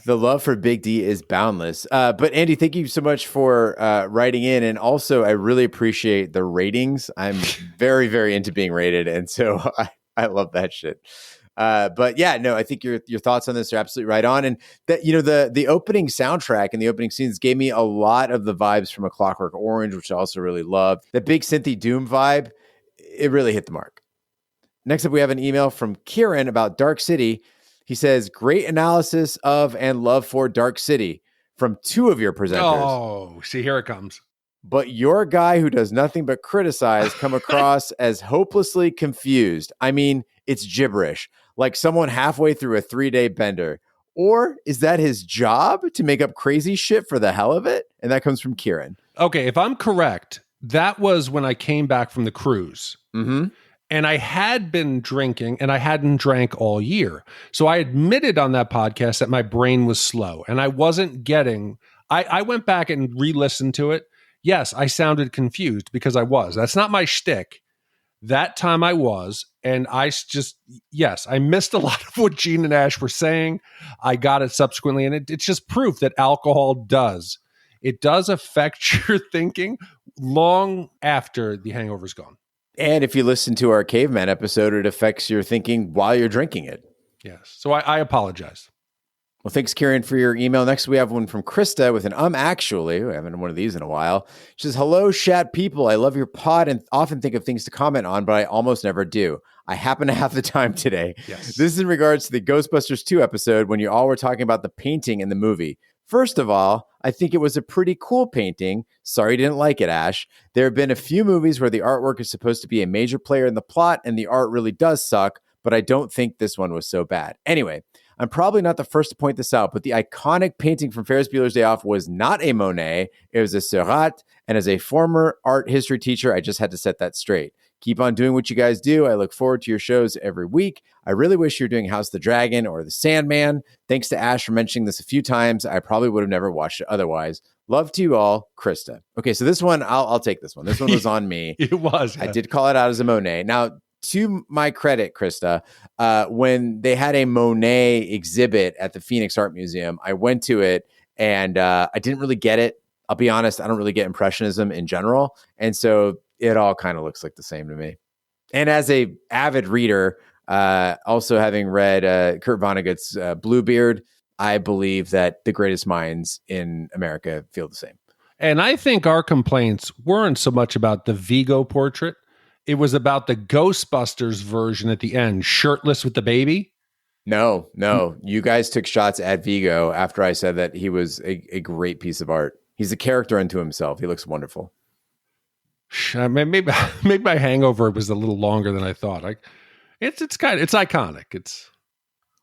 The love for Big D is boundless. But Andy, thank you so much for writing in. And also, I really appreciate the ratings. I'm very, very into being rated. And so I love that shit. But yeah, no, I think your thoughts on this are absolutely right on. And that, the opening soundtrack and the opening scenes gave me a lot of the vibes from A Clockwork Orange, which I also really loved. The big synthy doom vibe, it really hit the mark. Next up, we have an email from Kieran about Dark City. He says, great analysis of and love for Dark City from 2 of your presenters. Oh, see, here it comes. But your guy who does nothing but criticize come across as hopelessly confused. I mean, it's gibberish, like someone halfway through a 3-day bender. Or is that his job to make up crazy shit for the hell of it? And that comes from Kieran. Okay, if I'm correct, that was when I came back from the cruise. Mm-hmm. And I had been drinking and I hadn't drank all year. So I admitted on that podcast that my brain was slow and I wasn't getting, I went back and re-listened to it. Yes, I sounded confused because I was. That's not my shtick. That time I was, and I just, yes, I missed a lot of what Gene and Ash were saying. I got it subsequently, and it's just proof that alcohol does. It does affect your thinking long after the hangover's gone. And if you listen to our caveman episode, it affects your thinking while you're drinking it. Yes. So I apologize. Well, thanks, Kieran, for your email. Next, we have one from Krista with an actually. We haven't had one of these in a while. She says, hello, Shat people. I love your pod and often think of things to comment on, but I almost never do. I happen to have the time today. Yes. This is in regards to the Ghostbusters 2 episode when you all were talking about the painting in the movie. First of all, I think it was a pretty cool painting. Sorry you didn't like it, Ash. There have been a few movies where the artwork is supposed to be a major player in the plot and the art really does suck, but I don't think this one was so bad. Anyway, I'm probably not the first to point this out, but the iconic painting from Ferris Bueller's Day Off was not a Monet. It was a Seurat. And as a former art history teacher, I just had to set that straight. Keep on doing what you guys do. I look forward to your shows every week. I really wish you were doing House of the Dragon or The Sandman. Thanks to Ash for mentioning this a few times. I probably would have never watched it otherwise. Love to you all, Krista. Okay, so this one, I'll take this one. This one was on me. It was. Yeah. I did call it out as a Monet. Now, to my credit, Krista, when they had a Monet exhibit at the Phoenix Art Museum, I went to it and I didn't really get it. I'll be honest, I don't really get Impressionism in general. And so it all kind of looks like the same to me. And as a avid reader, also having read Kurt Vonnegut's Bluebeard, I believe that the greatest minds in America feel the same. And I think our complaints weren't so much about the Vigo portrait. It was about the Ghostbusters version at the end, shirtless with the baby. No. You guys took shots at Vigo after I said that he was a great piece of art. He's a character unto himself. He looks wonderful. Maybe my hangover was a little longer than I thought. It's iconic.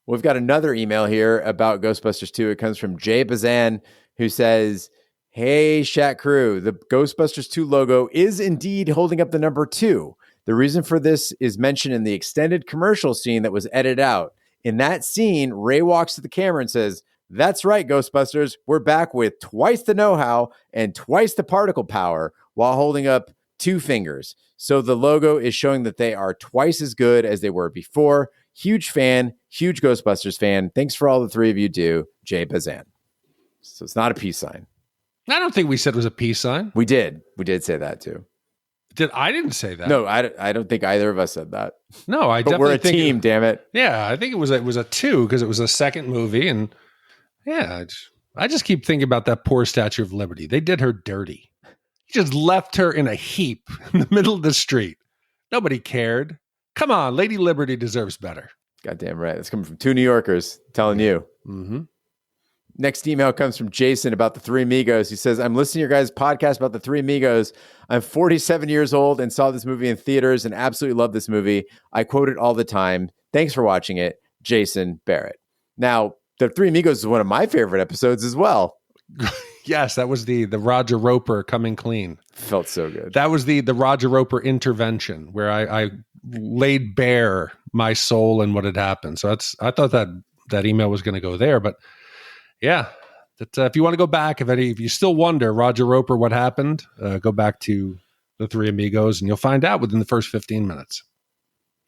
We've got another email here about Ghostbusters 2. It comes from Jay Bazan, who says, hey, Shat Crew, the Ghostbusters 2 logo is indeed holding up the number 2. The reason for this is mentioned in the extended commercial scene that was edited out. In that scene, Ray walks to the camera and says, that's right, Ghostbusters. We're back with twice the know-how and twice the particle power while holding up 2 fingers. So the logo is showing that they are twice as good as they were before. Huge fan, huge Ghostbusters fan. Thanks for all the 3 of you do, Jay Bazan. So it's not a peace sign. I don't think we said it was a peace sign. We did say that too. I didn't say that. No, I don't think either of us said that. No, I but definitely we're a think team, damn it. Yeah, I think it was a 2 because it was a second movie, and yeah, I just keep thinking about that poor Statue of Liberty. They did her dirty. He just left her in a heap in the middle of the street. Nobody cared. Come on, Lady Liberty deserves better. Goddamn right. It's coming from 2 New Yorkers telling you. Mm-hmm. Next email comes from Jason about the Three Amigos. He says, I'm listening to your guys' podcast about the Three Amigos. I'm 47 years old and saw this movie in theaters and absolutely love this movie. I quote it all the time. Thanks for watching it, Jason Barrett. Now, the Three Amigos is one of my favorite episodes as well. Yes, that was the Roger Roper coming clean. Felt so good. That was the Roger Roper intervention where I laid bare my soul and what had happened. So I thought that email was going to go there, but yeah, that if you want to go back, if you still wonder, Roger Roper, what happened, go back to the Three Amigos and you'll find out within the first 15 minutes.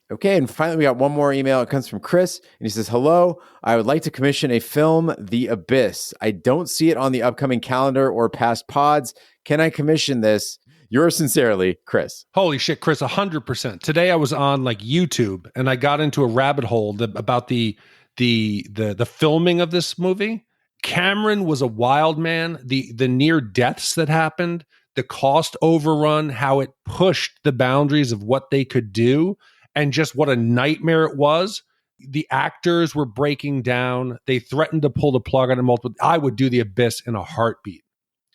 Okay, and finally we got one more email. It comes from Chris, and he says, hello, I would like to commission a film, The Abyss. I don't see it on the upcoming calendar or past pods. Can I commission this? Yours sincerely, Chris. Holy shit, Chris, 100%. Today I was on like YouTube, and I got into a rabbit hole about the filming of this movie. Cameron was a wild man. The near deaths that happened, the cost overrun, how it pushed the boundaries of what they could do, and just what a nightmare it was. The actors were breaking down. They threatened to pull the plug on it multiple. I would do The Abyss in a heartbeat.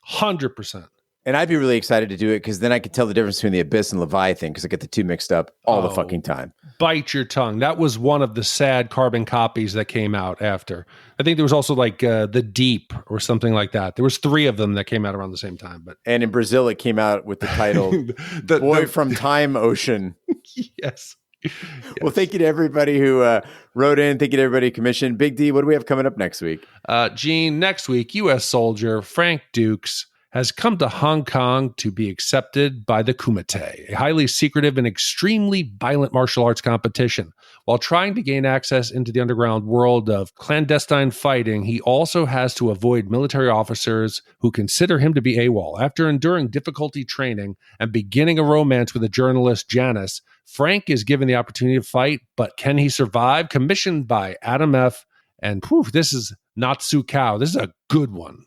100%. And I'd be really excited to do it because then I could tell the difference between the Abyss and Leviathan because I get the two mixed up all the fucking time. Bite your tongue. That was one of the sad carbon copies that came out after. I think there was also like The Deep or something like that. There was 3 of them that came out around the same time. And in Brazil, it came out with the title Boy from Time Ocean. Yes. Well, thank you to everybody who wrote in. Thank you to everybody who commissioned. Big D, what do we have coming up next week? Gene, next week, U.S. soldier Frank Dukes has come to Hong Kong to be accepted by the Kumite, a highly secretive and extremely violent martial arts competition. While trying to gain access into the underground world of clandestine fighting, he also has to avoid military officers who consider him to be AWOL. After enduring difficulty training and beginning a romance with a journalist, Janice, Frank is given the opportunity to fight, but can he survive? Commissioned by Adam F. And this is not Su Cao. This is a good one.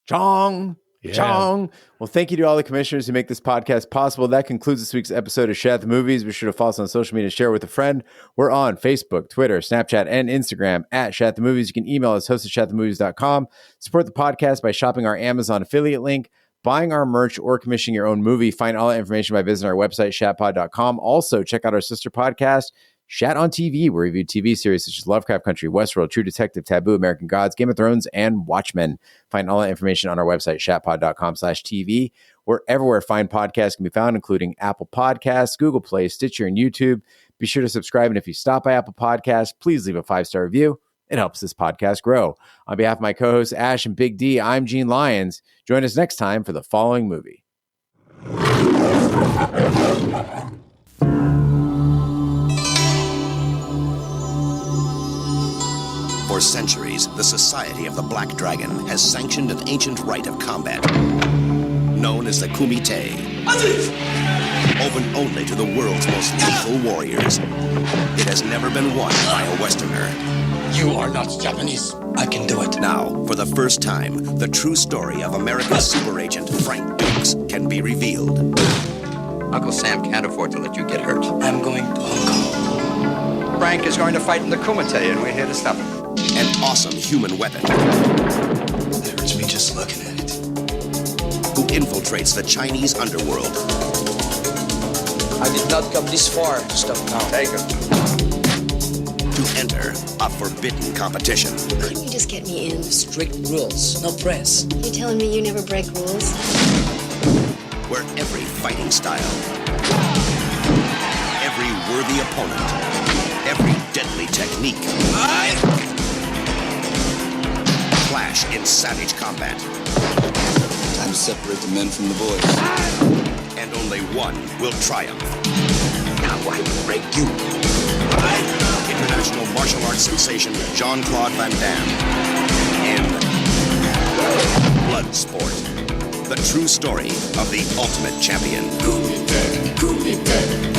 Chong. Yeah. Chong. Well, thank you to all the commissioners who make this podcast possible. That concludes this week's episode of Shat the Movies. Be sure to follow us on social media and share with a friend. We're on Facebook, Twitter, Snapchat, and Instagram at Shat the Movies. You can email us, host@shatthemovies.com. Support the podcast by shopping our Amazon affiliate link, buying our merch, or commissioning your own movie. Find all that information by visiting our website, shatpod.com. Also, check out our sister podcast, Shat on TV, where we review TV series such as Lovecraft Country, Westworld, True Detective, Taboo, American Gods, Game of Thrones, and Watchmen. Find all that information on our website, shatpod.com/TV. We're everywhere fine podcasts can be found, including Apple Podcasts, Google Play, Stitcher, and YouTube. Be sure to subscribe, and if you stop by Apple Podcasts, please leave a 5-star review. It helps this podcast grow. On behalf of my co-hosts, Ash and Big D, I'm Gene Lyons. Join us next time for the following movie. For centuries, the Society of the Black Dragon has sanctioned an ancient rite of combat, known as the Kumite, open only to the world's most lethal warriors. It has never been won by a Westerner. You are not Japanese. I can do it. Now, for the first time, the true story of America's super agent, Frank Dukes, can be revealed. Uncle Sam can't afford to let you get hurt. I'm going to Hong Kong. Frank is going to fight in the Kumite, and we're here to stop him. An awesome human weapon. It hurts me just looking at it. Who infiltrates the Chinese underworld. I did not come this far to stop now. Take him. To enter a forbidden competition. Couldn't you just get me in? Strict rules, no press. You telling me you never break rules? Where every fighting style, every worthy opponent, every deadly technique clash in savage combat. Time to separate the men from the boys. And only one will triumph. Now I will break you. International martial arts sensation Jean-Claude Van Damme in Bloodsport, the true story of the ultimate champion. Kumite, Kumite.